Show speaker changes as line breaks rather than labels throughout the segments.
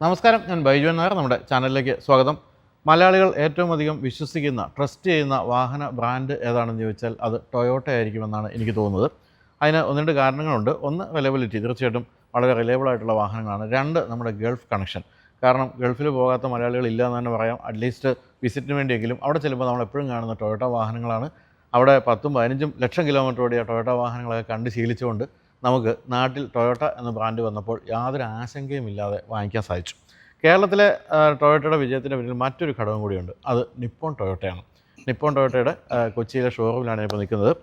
നമസ്കാരം, ഞാൻ ബൈജു നായർ. നമ്മുടെ ചാനലിലേക്ക് സ്വാഗതം. മലയാളികൾ ഏറ്റവും അധികം വിശ്വസിക്കുന്ന, ട്രസ്റ്റ് ചെയ്യുന്ന വാഹന ബ്രാൻഡ് ഏതാണെന്ന് ചോദിച്ചാൽ അത് ടൊയോട്ട ആയിരിക്കുമെന്നാണ് എനിക്ക് തോന്നുന്നത്. അതിന് ഒന്ന് രണ്ട് കാരണങ്ങളുണ്ട്. ഒന്ന്, റിലയബിലിറ്റി. തീർച്ചയായിട്ടും വളരെ റിലയബിൾ ആയിട്ടുള്ള വാഹനങ്ങളാണ്. രണ്ട്, നമ്മുടെ ഗൾഫ് കണക്ഷൻ. കാരണം ഗൾഫിൽ പോകാത്ത മലയാളികൾ ഇല്ല എന്ന് തന്നെ പറയാം. അറ്റ്ലീസ്റ്റ് വിസിറ്റിന് വേണ്ടിയെങ്കിലും അവിടെ ചെല്ലുമ്പോൾ നമ്മൾ എപ്പോഴും കാണുന്ന ടൊയോട്ട വാഹനങ്ങളാണ്. അവിടെ 10-15 ലക്ഷം കിലോമീറ്റർ ഓടിയ ടൊയോട്ട വാഹനങ്ങളൊക്കെ കണ്ട് ശീലിച്ചുകൊണ്ട് നമുക്ക് നാട്ടിൽ ടൊയോട്ട എന്ന ബ്രാൻഡ് വന്നപ്പോൾ യാതൊരു ആശങ്കയും ഇല്ലാതെ വാങ്ങിക്കാൻ സാധിച്ചു. കേരളത്തിലെ ടൊയോട്ടയുടെ വിജയത്തിൻ്റെ പിന്നിൽ മറ്റൊരു ഘടകം കൂടിയുണ്ട്. അത് നിപ്പോൺ ടൊയോട്ടയാണ്. നിപ്പോൺ ടൊയോട്ടയുടെ കൊച്ചിയിലെ ഷോറൂമിലാണ് ഇപ്പോൾ നിൽക്കുന്നത്.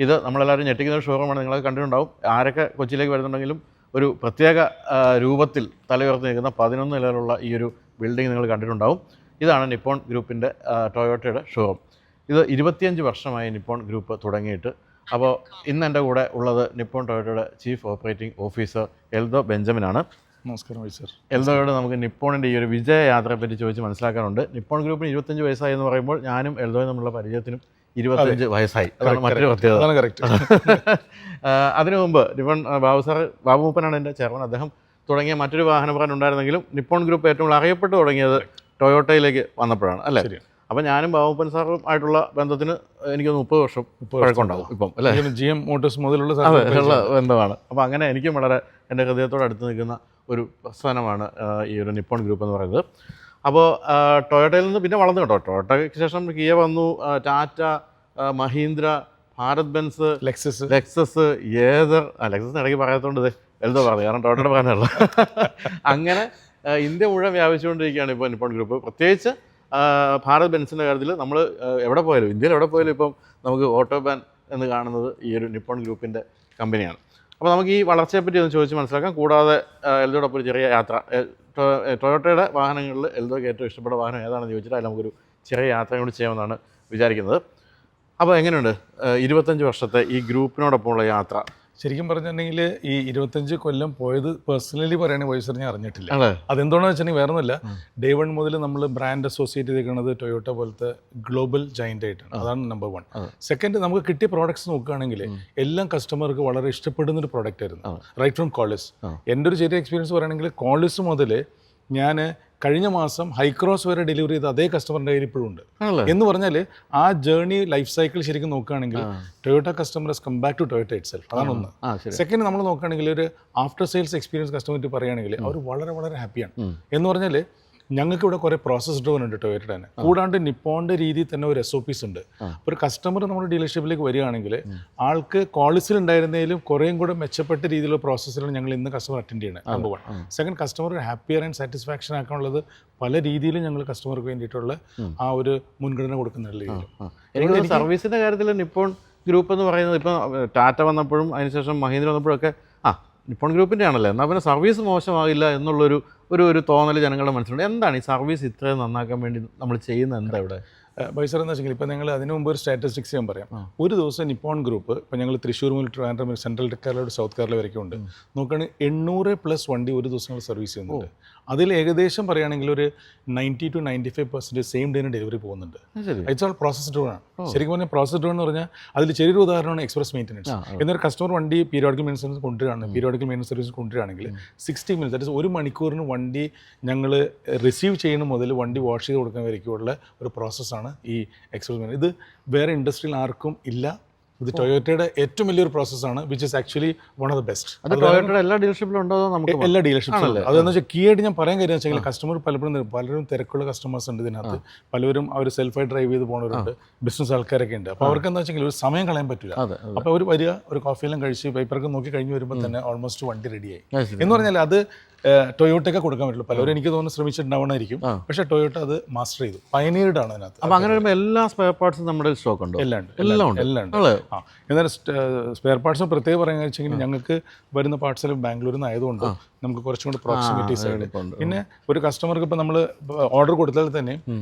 ഇത് നമ്മളെല്ലാവരും ഞെട്ടിക്കുന്ന ഒരു ഷോറൂമാണ്. നിങ്ങളത് കണ്ടിട്ടുണ്ടാവും. ആരൊക്കെ കൊച്ചിയിലേക്ക് വരുന്നുണ്ടെങ്കിലും ഒരു പ്രത്യേക രൂപത്തിൽ തലയുയർത്തി നിൽക്കുന്ന 11 നിലയിലുള്ള ഈ ഒരു ബിൽഡിംഗ് നിങ്ങൾ കണ്ടിട്ടുണ്ടാവും. ഇതാണ് നിപ്പോൺ ഗ്രൂപ്പിൻ്റെ ടൊയോട്ടയുടെ ഷോറൂം. ഇത് 25 വർഷമായി നിപ്പോൺ ഗ്രൂപ്പ് തുടങ്ങിയിട്ട്. അപ്പോൾ ഇന്ന് എൻ്റെ കൂടെ ഉള്ളത് നിപ്പോൺ ടൊയോട്ടയുടെ ചീഫ് ഓപ്പറേറ്റിംഗ് ഓഫീസർ എൽദോ ബെഞ്ചമിനാണ്.
നമസ്കാരം സർ.
എൽദോയോട് നമുക്ക് നിപ്പോണിൻ്റെ ഈ ഒരു വിജയയാത്രയെപ്പറ്റി ചോദിച്ച് മനസ്സിലാക്കാനുണ്ട്. നിപ്പോൺ ഗ്രൂപ്പിന് 25 വയസ്സായി എന്ന് പറയുമ്പോൾ ഞാനും എൽദോയും തമ്മിലുള്ള പരിചയത്തിനും 25 വയസ്സായി. അതാണ് മറ്റൊരു പ്രത്യേകത. അതിനു മുമ്പ് നിപ്പോൺ ബാബു മൂപ്പനാണ് എൻ്റെ ചെയർമാൻ. അദ്ദേഹം തുടങ്ങിയ മറ്റൊരു വാഹന ബ്രാൻഡ് ഉണ്ടായിരുന്നെങ്കിലും നിപ്പോൺ ഗ്രൂപ്പ് ഏറ്റവും കൂടുതൽ അറിയപ്പെട്ടു തുടങ്ങിയത് ടൊയോട്ടയിലേക്ക് വന്നപ്പോഴാണ്, അല്ലേ? അപ്പം ഞാനും ബാബുപ്പൻ സാറും ആയിട്ടുള്ള ബന്ധത്തിന് എനിക്ക് 30 വർഷം പഴക്കമുണ്ടാകും ഇപ്പം, അല്ലേ?
GM മോട്ടോഴ്സ് മുതലുള്ള
ബന്ധമാണ്. അപ്പോൾ അങ്ങനെ എനിക്കും വളരെ എൻ്റെ ഹൃദയത്തോട് അടുത്ത് നിൽക്കുന്ന ഒരു പ്രസ്ഥാനമാണ് ഈ ഒരു നിപ്പോൺ ഗ്രൂപ്പ് എന്ന് പറയുന്നത്. അപ്പോൾ ടൊയോട്ടയിൽ നിന്ന് പിന്നെ വളർന്നു കേട്ടോ. ടൊയോട്ടയ്ക്ക് ശേഷം കിയ വന്നു, ടാറ്റ, മഹീന്ദ്ര, ഭാരത് ബെൻസ്, ലെക്സസ്, ഏതർ. ലെക്സസിന് ഇടയ്ക്ക് പറയാത്തതുകൊണ്ട് എൽദോ പറഞ്ഞു, കാരണം ടൊയോട്ടയുടെ പറയാനുള്ള. അങ്ങനെ ഇന്ത്യ മുഴുവൻ വ്യാപിച്ചുകൊണ്ടിരിക്കുകയാണ് ഇപ്പോൾ നിപ്പോൺ ഗ്രൂപ്പ്. പ്രത്യേകിച്ച് ഭാരത് ബെൻസിൻ്റെ കാര്യത്തിൽ നമ്മൾ എവിടെ പോയാലും, ഇന്ത്യയിൽ എവിടെ പോയാലും ഇപ്പം നമുക്ക് ഓട്ടോബാൻ എന്ന് കാണുന്നത് ഈ ഒരു നിപ്പോൺ ഗ്രൂപ്പിൻ്റെ കമ്പനിയാണ്. അപ്പോൾ നമുക്ക് ഈ വളർച്ചയെപ്പറ്റി ഒന്ന് ചോദിച്ച് മനസ്സിലാക്കാം. കൂടാതെ എൽദോടൊപ്പം ഒരു ചെറിയ യാത്ര, ടൊയോട്ടയുടെ വാഹനങ്ങളിൽ എൽദോയ്ക്ക് ഏറ്റവും ഇഷ്ടപ്പെട്ട വാഹനം ഏതാണെന്ന് ചോദിച്ചിട്ട് അതിൽ നമുക്കൊരു ചെറിയ യാത്രയും കൂടി ചെയ്യാമെന്നാണ് വിചാരിക്കുന്നത്. അപ്പോൾ എങ്ങനെയുണ്ട് 25 വർഷത്തെ ഈ ഗ്രൂപ്പിനോടൊപ്പമുള്ള യാത്ര?
ശരിക്കും പറഞ്ഞിട്ടുണ്ടെങ്കിൽ ഈ 25 കൊല്ലം പോയത് പേഴ്സണലി പറയുകയാണെങ്കിൽ വോയിസർ ഞാൻ അറിഞ്ഞിട്ടില്ല. അതെന്തുകൊണ്ടാണെന്ന് വെച്ചിട്ടുണ്ടെങ്കിൽ വേറെ ഒന്നുമില്ല, ഡേ 1 മുതൽ നമ്മൾ ബ്രാൻഡ് അസോസിയേറ്റ് ചെയ്തിരിക്കുന്നത് ടൊയോട്ട പോലത്തെ ഗ്ലോബൽ ജയൻ്റ് ആയിട്ടാണ്. അതാണ് നമ്പർ 1. സെക്കൻഡ്, നമുക്ക് കിട്ടിയ പ്രോഡക്ട്സ് നോക്കുകയാണെങ്കിൽ എല്ലാം കസ്റ്റമർക്ക് വളരെ ഇഷ്ടപ്പെടുന്ന ഒരു പ്രോഡക്റ്റ് ആയിരുന്നു. റൈറ്റ് ഫ്രം കോളിസ്. എൻ്റെ ഒരു ചെറിയ എക്സ്പീരിയൻസ് പറയുകയാണെങ്കിൽ കോളിസ് മുതൽ ഞാൻ കഴിഞ്ഞ മാസം ഹൈക്രോസ് വരെ ഡെലിവറി ചെയ്ത അതേ കസ്റ്റമറിൻ്റെ കയ്യിൽ ഇപ്പോഴും ഉണ്ട്. എന്ന് പറഞ്ഞാൽ ആ ജേർണി ലൈഫ് സൈക്കിൾ ശരിക്കും നോക്കുകയാണെങ്കിൽ Toyota customer come back to Toyota itself. അതാണ് ഒന്ന്. സെക്കൻഡ്, നമ്മൾ നോക്കുകയാണെങ്കിൽ ഒരു ആഫ്റ്റർ സെയിൽസ് എക്സ്പീരിയൻസ് കസ്റ്റമർ പറയുകയാണെങ്കിൽ അവർ വളരെ വളരെ ഹാപ്പിയാണ്. എന്ന് പറഞ്ഞാൽ ഞങ്ങൾക്ക് ഇവിടെ കുറേ പ്രോസസ് ഡ്രിവൻ ഉണ്ട് ടൊയോട്ട തന്നെ. കൂടാണ്ട് നിപ്പോണിൻ്റെ രീതിയിൽ തന്നെ ഒരു SOPs ഉണ്ട്. ഒരു കസ്റ്റമർ നമ്മുടെ ഡീലർഷിപ്പിലേക്ക് വരികയാണെങ്കിൽ ആൾക്ക് കോളിസിൽ ഉണ്ടായിരുന്നതിലും കുറേയും കൂടെ മെച്ചപ്പെട്ട രീതിയിലുള്ള പ്രോസസ്സിലാണ് ഞങ്ങൾ ഇന്ന് കസ്റ്റമർ അറ്റൻഡ് ചെയ്യുന്നത്. Number 1. Second, customer happier and satisfaction ആക്കാനുള്ളത് പല രീതിയിലും ഞങ്ങൾ കസ്റ്റമർക്ക് വേണ്ടിയിട്ടുള്ള ആ ഒരു മുൻഗണന കൊടുക്കുന്നില്ല.
സർവീസിൻ്റെ കാര്യത്തിൽ നിപ്പോൺ ഗ്രൂപ്പ് എന്ന് പറയുന്നത് ഇപ്പം ടാറ്റ വന്നപ്പോഴും അതിനുശേഷം മഹീന്ദ്ര വന്നപ്പോഴൊക്കെ നിപ്പോൺ ഗ്രൂപ്പിൻ്റെ ആണല്ലോ, എന്നാൽ പിന്നെ സർവീസ് മോശമാകില്ല എന്നുള്ളൊരു ഒരു തോന്നൽ ജനങ്ങളുടെ മനസ്സിലുണ്ട്. എന്താണ് ഈ സർവീസ് ഇത്രയും നന്നാക്കാൻ വേണ്ടി നമ്മൾ ചെയ്യുന്നത്? എന്താ ഇവിടെ
ബൈസർ എന്ന് വെച്ചെങ്കിൽ ഇപ്പം ഞങ്ങൾ അതിന് മുമ്പ് ഒരു സ്റ്റാറ്റിസ്റ്റിക്സ് ഞാൻ പറയാം. ഒരു ദിവസം നിപ്പോൺ ഗ്രൂപ്പ് ഇപ്പം ഞങ്ങൾ തൃശ്ശൂർ മുതൽ ട്രിവാൻഡ്രം, സെൻട്രൽ കേരള, സൗത്ത് കേരള വരെയൊക്കെ ഉണ്ട്. നോക്കുകയാണെങ്കിൽ 800+ വണ്ടി ഒരു ദിവസം ഞങ്ങൾ സർവീസ് ചെയ്യുന്നുണ്ട്. അതിൽ ഏകദേശം പറയുകയാണെങ്കിൽ ഒരു 90 to 95% സെയിം ഡേന് ഡെലിവറി പോകുന്നുണ്ട്. ഇറ്റ്സ് ഓൾ പ്രോസസ് ഡ്രിവൺ ആണ്. ശരിക്കും പറഞ്ഞാൽ പ്രോസസ് ഡ്രിവൺ എന്ന് പറഞ്ഞാൽ അതിൽ ചെറിയൊരു ഉദാഹരണമാണ് എക്സ്പ്രസ് മെയിൻ്റനൻസ്. എന്നൊരു കസ്റ്റമർ വണ്ടി പീരിയോഡിക്കൽ മെയിൻ്റനൻസ് കൊണ്ടുവരികയാണെങ്കിൽ 60 മിനിറ്റ്സ്, ദാറ്റ് ഈസ് 1 മണിക്കൂറിന് വണ്ടി ഞങ്ങൾ റിസീവ് ചെയ്യുന്ന മുതൽ വണ്ടി വാഷ് ചെയ്ത് കൊടുക്കാൻ വരയ്ക്കുള്ള ഒരു പ്രോസസ്സാണ് ഈ എക്സ്പ്രസ് മെയിൻ്റനൻസ്. ഇത് വേറെ ഇൻഡസ്ട്രിയിൽ ആർക്കും ഇല്ല. ഇത് ടൊയോട്ടയുടെ ഏറ്റവും വലിയൊരു പ്രോസസ്സാണ്, which is actually one of the best.
അത് ടൊയോട്ടയുടെ എല്ലാ ഡീലർഷിപ്പിലും ഉണ്ടോ? നമുക്ക്
എല്ലാ ഡീലർഷിപ്പിലും. അതെന്ന് വെച്ചാൽ കീയായിട്ട് ഞാൻ പറയാൻ കാര്യം വെച്ചാൽ കസ്റ്റമർ പലരും തിരക്കുള്ള കസ്റ്റമേഴ്സ് ഉണ്ട് ഇതിനകത്ത്. പലരും അവർ സെൽഫായി ഡ്രൈവ് ചെയ്ത് പോകുന്നവരുണ്ട്, ബിസിനസ് ആൾക്കാരൊക്കെ ഉണ്ട്. അപ്പോൾ അവർക്ക് എന്താ വെച്ചെങ്കിൽ ഒരു സമയം കളയാൻ പറ്റില്ല. അപ്പോൾ അവർ വരിക, ഒരു കോഫിയെല്ലാം കഴിച്ച് പേപ്പറൊക്കെ നോക്കി കഴിഞ്ഞ് വരുമ്പോൾ തന്നെ ഓൾമോസ്റ്റ് വണ്ടി റെഡിയായി. എന്ന് പറഞ്ഞാൽ അത് ടൊയോട്ടയൊക്കെ കൊടുക്കാൻ പറ്റുള്ളൂ. പലരും എനിക്ക് തോന്നുന്നു ശ്രമിച്ചിട്ടുണ്ടാവണമായിരിക്കും, പക്ഷേ ടൊയോട്ട അത് മാസ്റ്റർ ചെയ്തു, പയനീർഡ് ആണ് അതിനകത്ത്.
അപ്പോൾ അങ്ങനെ വരുമ്പോൾ എല്ലാ സ്പെയർ പാർട്സും നമ്മുടെ സ്റ്റോക്ക് ഉണ്ട്?
എല്ലാം ഉണ്ട്. എന്നാൽ സ്പെയർ പാർട്സ് പ്രത്യേകം പറയുക വെച്ചെങ്കിൽ ഞങ്ങൾക്ക് വരുന്ന പാർട്സിൽ ബാംഗ്ലൂരിൽ നിന്ന് ആയതുകൊണ്ട് നമുക്ക് കുറച്ചും കൂടി പ്രോക്സിമിറ്റീസ് ആയിട്ട്. പിന്നെ ഒരു കസ്റ്റമർക്ക് ഇപ്പോൾ നമ്മൾ ഓർഡർ കൊടുത്താൽ തന്നെ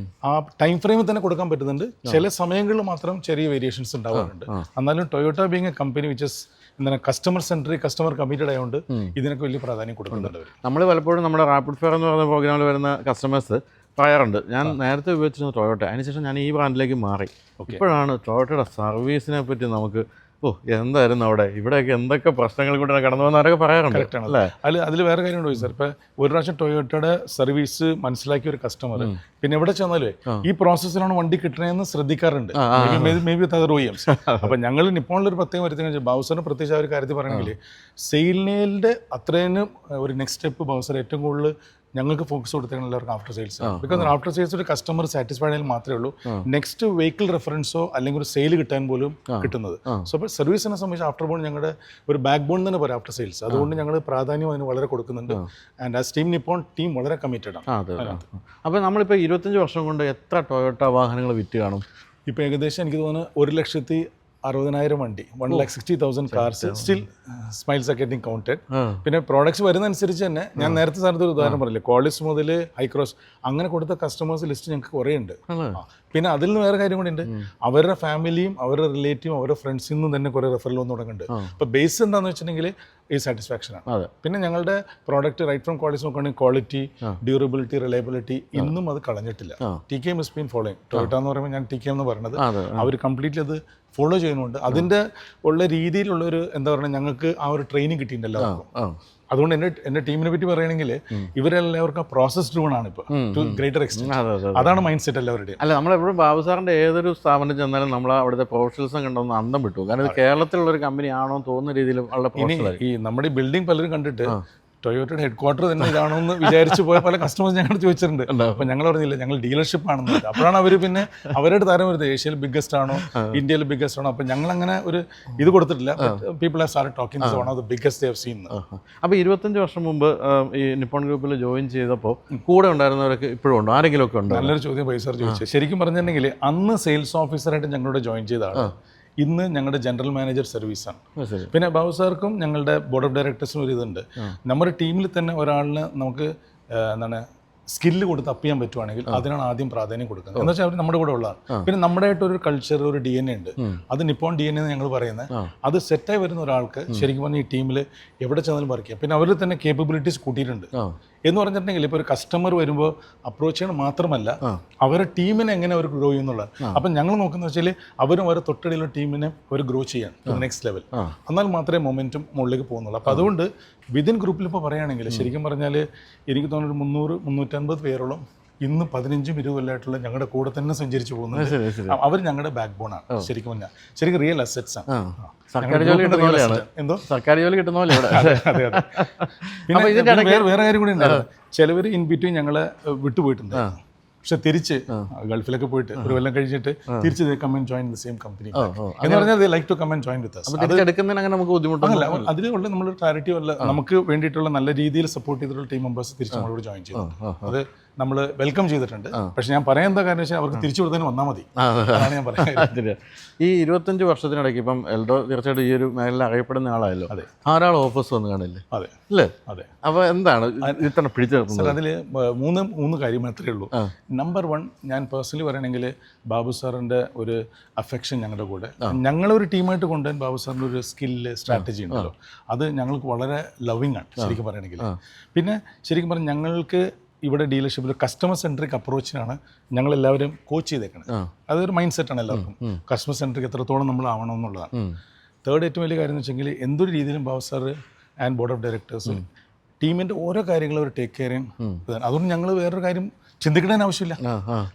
ആ ടൈം ഫ്രെയിമിൽ തന്നെ കൊടുക്കാൻ പറ്റുന്നുണ്ട്. ചില സമയങ്ങളിൽ മാത്രം ചെറിയ വേരിയേഷൻസ് ഉണ്ടാവാറുണ്ട്. എന്നാലും Toyota being A company which is എന്താണ് കസ്റ്റമർ സെൻട്രിക്, കസ്റ്റമർ കമ്മിറ്റഡ് ആയതുകൊണ്ട് ഇതിനൊക്കെ വലിയ പ്രാധാന്യം കൊടുക്കുന്നുണ്ട്.
നമ്മൾ പലപ്പോഴും നമ്മുടെ റാപ്പിഡ് ഫെയർ എന്ന് പറയുന്ന പ്രോഗ്രാമിൽ വരുന്ന കസ്റ്റമേഴ്സ് പറയാറുണ്ട്, ഞാൻ നേരത്തെ ഉപയോഗിച്ചിരുന്ന ടൊയോട്ട, അതിനുശേഷം ഞാൻ ഈ ബ്രാൻഡിലേക്ക് മാറി. ഇപ്പോഴാണ് ടൊയോട്ടയുടെ സർവീസിനെ പറ്റി നമുക്ക് ഓ എന്തായിരുന്നു അവിടെ, ഇവിടെയൊക്കെ എന്തൊക്കെ പ്രശ്നങ്ങൾ കൂടെ കടന്നു പോകുന്നവരൊക്കെ പറയാറുണ്ട്.
കറക്റ്റാണ് അല്ലേ. അതിൽ വേറെ കാര്യമുണ്ട് സാർ. ഇപ്പം ഒരു പ്രാവശ്യം ടൊയോട്ടയുടെ സർവീസ് മനസ്സിലാക്കിയ ഒരു കസ്റ്റമർ പിന്നെ എവിടെ ചെന്നാലേ ഈ പ്രോസസ്സിലാണ് വണ്ടി കിട്ടണതെന്ന് ശ്രദ്ധിക്കാറുണ്ട്. May be other OEMs. അപ്പം ഞങ്ങൾ നിപ്പോണിലൊരു പ്രത്യേകം വരുത്തി ബൗസറിന് പ്രത്യേകിച്ച് ആ ഒരു കാര്യത്തിൽ പറയണമെങ്കിൽ സെയിലിൻ്റെ അത്രയും ഒരു നെക്സ്റ്റ് സ്റ്റെപ്പ് ബൗസർ ഏറ്റവും കൂടുതൽ ഞങ്ങൾക്ക് ഫോക്കസ് കൊടുത്തേക്കണം എല്ലാവർക്കും after sales. Because after sales ഒരു കസ്റ്റമർ സാറ്റിസ്ഫൈഡ് ആയാലും മാത്രമേ ഉള്ളൂ നെക്സ്റ്റ് വെഹിക്കിൾ റെഫറൻസോ അല്ലെങ്കിൽ ഒരു സെയിൽ കിട്ടാൻ പോലും കിട്ടുന്നത്. സോ അപ്പോൾ സർവീസിനെ സംബന്ധിച്ച് ആഫ്റ്റർ ബോൺ ഞങ്ങളുടെ ഒരു ബാക്ക് ബോൺ തന്നെ പറയാം ആഫ്റ്റർ സെയിൽസ്. അതുകൊണ്ട് ഞങ്ങൾ പ്രാധാന്യം അതിന് വളരെ കൊടുക്കുന്നുണ്ട്. And as team Nippon team വളരെ കമ്മിറ്റഡ് ആണ്.
അപ്പോൾ നമ്മളിപ്പോൾ 25 വർഷം കൊണ്ട് എത്ര ടൊയോട്ട വാഹനങ്ങൾ വിറ്റ് കാണും?
ഇപ്പോൾ ഏകദേശം എനിക്ക് തോന്നുന്നു 1,60,000 വണ്ടി, 1,60,000 cars still smiles are getting counted. പിന്നെ പ്രോഡക്ട്സ് വരുന്നതനുസരിച്ച് തന്നെ ഞാൻ നേരത്തെ സാറിന് ഒരു ഉദാഹരണം പറഞ്ഞില്ലേ, ക്വാളിസ് മുതൽ ഹൈക്രോസ് അങ്ങനെ കൊടുത്ത കസ്റ്റമേഴ്സ് ലിസ്റ്റ് ഞങ്ങൾക്ക് കുറേ ഉണ്ട്. പിന്നെ അതിൽ നിന്ന് വേറെ കാര്യം കൂടി ഉണ്ട്, അവരുടെ ഫാമിലിയും അവരുടെ റിലേറ്റീവും അവരുടെ ഫ്രണ്ട്സിൽ നിന്നും തന്നെ കുറേ റെഫറൽ വന്ന് തുടങ്ങുന്നുണ്ട്. അപ്പോൾ ബേസ് എന്താണെന്ന് വെച്ചിട്ടുണ്ടെങ്കിൽ ഈ സാറ്റിസ്ഫാക്ഷനാണ്. പിന്നെ ഞങ്ങളുടെ പ്രോഡക്റ്റ് റൈറ്റ് ഫ്രം ക്വാളിറ്റി നോക്കുകയാണെങ്കിൽ ക്വാളിറ്റി, ഡ്യൂറബിലിറ്റി, റിലയബിലിറ്റി ഇന്നും അത് കളഞ്ഞിട്ടില്ല. TKM has been following. Toyota എന്ന് പറയുമ്പോൾ ഞാൻ TKM എന്ന് പറയുന്നത് അവർ കംപ്ലീറ്റ്ലി അത് ഫോളോ ചെയ്യുന്നുണ്ട്. അതിൻ്റെ ഉള്ള രീതിയിലുള്ളൊരു എന്താ പറയുക, ഞങ്ങൾക്ക് ആ ഒരു ട്രെയിനിങ് കിട്ടിയിട്ടുണ്ട് എല്ലാവർക്കും. അതുകൊണ്ട് എൻ്റെ ടീമിനെ പറ്റി പറയുകയാണെങ്കിൽ ഇവരെല്ലാവർക്കും പ്രോസസ് ഡ്രിവൺ ആണ് ഇപ്പോൾ ടു ഗ്രേറ്റർ എക്സ്റ്റെന്റ്. അതാണ് മൈൻഡ് സെറ്റ് എല്ലാവരുടെയും.
അല്ല, നമ്മളെപ്പോഴും ബാബു സാറിൻ്റെ ഏതൊരു സ്ഥാപനം ചെന്നാലും നമ്മൾ അവിടുത്തെ പ്രൊഫഷണൽസും കണ്ടൊന്ന് അന്തം വിട്ടു. കാരണം ഇത് കേരളത്തിലുള്ളൊരു കമ്പനി ആണോ എന്ന് തോന്നുന്ന രീതിയിലും ഉള്ള പ്രൊഫഷണൽ.
ഈ നമ്മുടെ ഈ ബിൽഡിംഗ് പലരും കണ്ടിട്ട് ടൊയോട്ടയുടെ ഹെഡ് ക്വാർട്ടർ തന്നെ ഇതാണോ എന്ന് വിചാരിച്ചു പോയ പല കസ്റ്റമേഴ്സ് ഞങ്ങൾ ചോദിച്ചിട്ടുണ്ട്. അപ്പോൾ ഞങ്ങൾ പറഞ്ഞില്ല ഞങ്ങൾ ഡീലർഷിപ്പ് ആണെന്ന്. അപ്പോഴാണ് അവർ പിന്നെ അവരുടെ താരം വരുന്നത് ഏഷ്യയിൽ ബിഗ്ഗസ്റ്റ് ആണോ ഇന്ത്യയിൽ ബിഗ്ഗസ്റ്റ് ആണോ. അപ്പോൾ ഞങ്ങൾ അങ്ങനെ ഒരു ഇത് കൊടുത്തിട്ടില്ല. People have started talking this one of the biggest they have seen.
അപ്പോൾ 25 വർഷം മുമ്പ് ഈ നിപ്പോൺ ഗ്രൂപ്പിൽ ജോയിൻ ചെയ്തപ്പോൾ കൂടെ ഉണ്ടായിരുന്നവരൊക്കെ ഇപ്പോഴും ഉണ്ടോ? ആരെങ്കിലും ഒക്കെ ഉണ്ടോ?
നല്ലൊരു ചോദ്യം പൈസ ചോദിച്ചത്. ശരിക്കും പറഞ്ഞിട്ടുണ്ടെങ്കിൽ അന്ന് സെയിൽസ് ഓഫീസറായിട്ട് ഞങ്ങളോട് ജോയിൻ ചെയ്തതാണ്. ഇന്ന് ഞങ്ങളുടെ ജനറൽ മാനേജർ സർവീസാണ്. പിന്നെ ബാബു സാർക്കും ഞങ്ങളുടെ ബോർഡ് ഓഫ് ഡയറക്ടേഴ്സിനും ഒരു ഇതുണ്ട്, നമ്മുടെ ടീമിൽ തന്നെ ഒരാളിന് നമുക്ക് എന്താണ് സ്കില്ല് കൊടുത്ത് അപ്പ് ചെയ്യാൻ പറ്റുവാണെങ്കിൽ അതിനാണ് ആദ്യം പ്രാധാന്യം കൊടുക്കുന്നത്. എന്ന് വെച്ചാൽ അവർ നമ്മുടെ കൂടെ ഉള്ളതാണ്. പിന്നെ നമ്മുടെ ആയിട്ടൊരു കൾച്ചർ, ഒരു DNA ഉണ്ട്. അത് നിപ്പോൺ DNA എന്ന് ഞങ്ങൾ പറയുന്നത്. അത് സെറ്റായി വരുന്ന ഒരാൾക്ക് ശരിക്കും പറഞ്ഞാൽ ഈ ടീമിൽ എവിടെ ചെന്നാലും വർക്ക് ചെയ്യാം. പിന്നെ അവരിൽ തന്നെ കേപ്പബിലിറ്റീസ് കൂട്ടിയിട്ടുണ്ട്. എന്ന് പറഞ്ഞിട്ടുണ്ടെങ്കിൽ ഇപ്പോൾ ഒരു കസ്റ്റമർ വരുമ്പോൾ അപ്രോച്ച് ചെയ്യണം മാത്രമല്ല അവരുടെ ടീമിനെ എങ്ങനെ അവർ ഗ്രോ ചെയ്യുന്നുള്ളത്. അപ്പം ഞങ്ങൾ നോക്കുന്നത് വെച്ചാൽ അവരും അവരുടെ തൊട്ടടിയിലുള്ള ടീമിനെ അവർ ഗ്രോ ചെയ്യാൻ നെക്സ്റ്റ് ലെവൽ, എന്നാൽ മാത്രമേ മൊമെൻറ്റും മുകളിലേക്ക് പോകുന്നുള്ളൂ. അപ്പോൾ അതുകൊണ്ട് വിതിൻ ഗ്രൂപ്പിൽ ഇപ്പോൾ പറയുകയാണെങ്കിൽ ശരിക്കും പറഞ്ഞാൽ എനിക്ക് തോന്നുന്നൊരു 300-350 പേരോളം ഇന്ന് 15-20 കൊല്ലമായിട്ടുള്ള ഞങ്ങളുടെ കൂടെ തന്നെ സഞ്ചരിച്ചു പോകുന്നത്. അവർ ഞങ്ങളുടെ ബാക്ക് ബോൺ ആണ്. ശരിക്കും പറഞ്ഞാൽ ശരിക്കും റിയൽ അസറ്റ്സ് ആണ്.
സർക്കാർ ജോലി കിട്ടുന്ന പോലെയാണ്.
എന്തോ
സർക്കാർ ജോലി കിട്ടുന്ന പോലെ.
അതെ. പിന്നെ വേറെ കാര്യം കൂടി ഉണ്ടായിരുന്നു, ചിലവർ ഇൻ ബിറ്റ്വീൻ ഞങ്ങളെ വിട്ടുപോയിട്ടുണ്ട്. പക്ഷെ തിരിച്ച് ഗൾഫിലൊക്കെ പോയിട്ട് ഒരു കൊല്ലം കഴിഞ്ഞിട്ട് തിരിച്ച് come and join the same company എന്ന് പറഞ്ഞാൽ they like to come and join with us.
നമുക്ക് ബുദ്ധിമുട്ടല്ല,
അതിലുള്ള നമ്മൾ ക്ലാരിറ്റി വല്ല നമുക്ക് വേണ്ടിയിട്ടുള്ള നല്ല രീതിയിൽ സപ്പോർട്ട് ചെയ്തിട്ടുള്ള ടീം മെമ്പേഴ്സ് തിരിച്ച് നമ്മളോട് ജോയിൻ ചെയ്തു. അത് നമ്മൾ വെൽക്കം ചെയ്തിട്ടുണ്ട്. പക്ഷെ ഞാൻ പറയാൻ എന്താ കാരണം വെച്ചാൽ അവർക്ക് തിരിച്ചു കൊടുത്തതിന് വന്നാൽ മതി, അതാണ് ഞാൻ പറയുന്നത്.
ഈ 25 വർഷത്തിനിടയ്ക്ക് ഇപ്പം എൽഡോ തീർച്ചയായിട്ടും ഈ ഒരു മേഖലയിൽ അറിയപ്പെടുന്ന ആളായല്ലോ.
അതെ,
ധാരാളം ഓഫേഴ്സ് വന്ന് കാണില്ലേ?
അതെ
അല്ലേ?
അതെ.
അപ്പോൾ എന്താണ് ഇത്ര പിടിച്ചു നിർത്തുന്നത്?
അതിൽ മൂന്ന് കാര്യം മാത്രമേ ഉള്ളൂ. നമ്പർ 1, ഞാൻ പേഴ്സണലി പറയണമെങ്കിൽ ബാബു സാറിൻ്റെ ഒരു അഫെക്ഷൻ ഞങ്ങളുടെ കൂടെ, ഞങ്ങളൊരു ടീമായിട്ട് കൊണ്ടുവരാൻ ബാബു സാറിൻ്റെ ഒരു സ്കില്ല്, സ്ട്രാറ്റജി ഉണ്ടല്ലോ, അത് ഞങ്ങൾക്ക് വളരെ ലവിങ് ആണ് ശരിക്കും പറയണമെങ്കിൽ. പിന്നെ ശരിക്കും പറഞ്ഞാൽ ഞങ്ങൾക്ക് ഇവിടെ ഡീലർഷിപ്പിൽ കസ്റ്റമർ സെൻട്രിക് അപ്രോച്ചിനാണ് ഞങ്ങളെല്ലാവരും കോച്ച് ചെയ്തേക്കുന്നത്. അതൊരു മൈൻഡ് സെറ്റാണ് എല്ലാവർക്കും. കസ്റ്റമർ സെൻട്രിക് എത്രത്തോളം നമ്മൾ ആവണം എന്നുള്ളതാണ്. തേർഡ് ഏറ്റവും വലിയ കാര്യം എന്ന് വെച്ചെങ്കിൽ എന്തൊരു രീതിയിലും Babu sir and board of directors ടീമിൻ്റെ ഓരോ കാര്യങ്ങളും അവർ ടേക്ക് കെയർ ചെയ്യും. അതുകൊണ്ട് ഞങ്ങൾ വേറൊരു കാര്യം ചിന്തിക്കേണ്ട ആവശ്യമില്ല.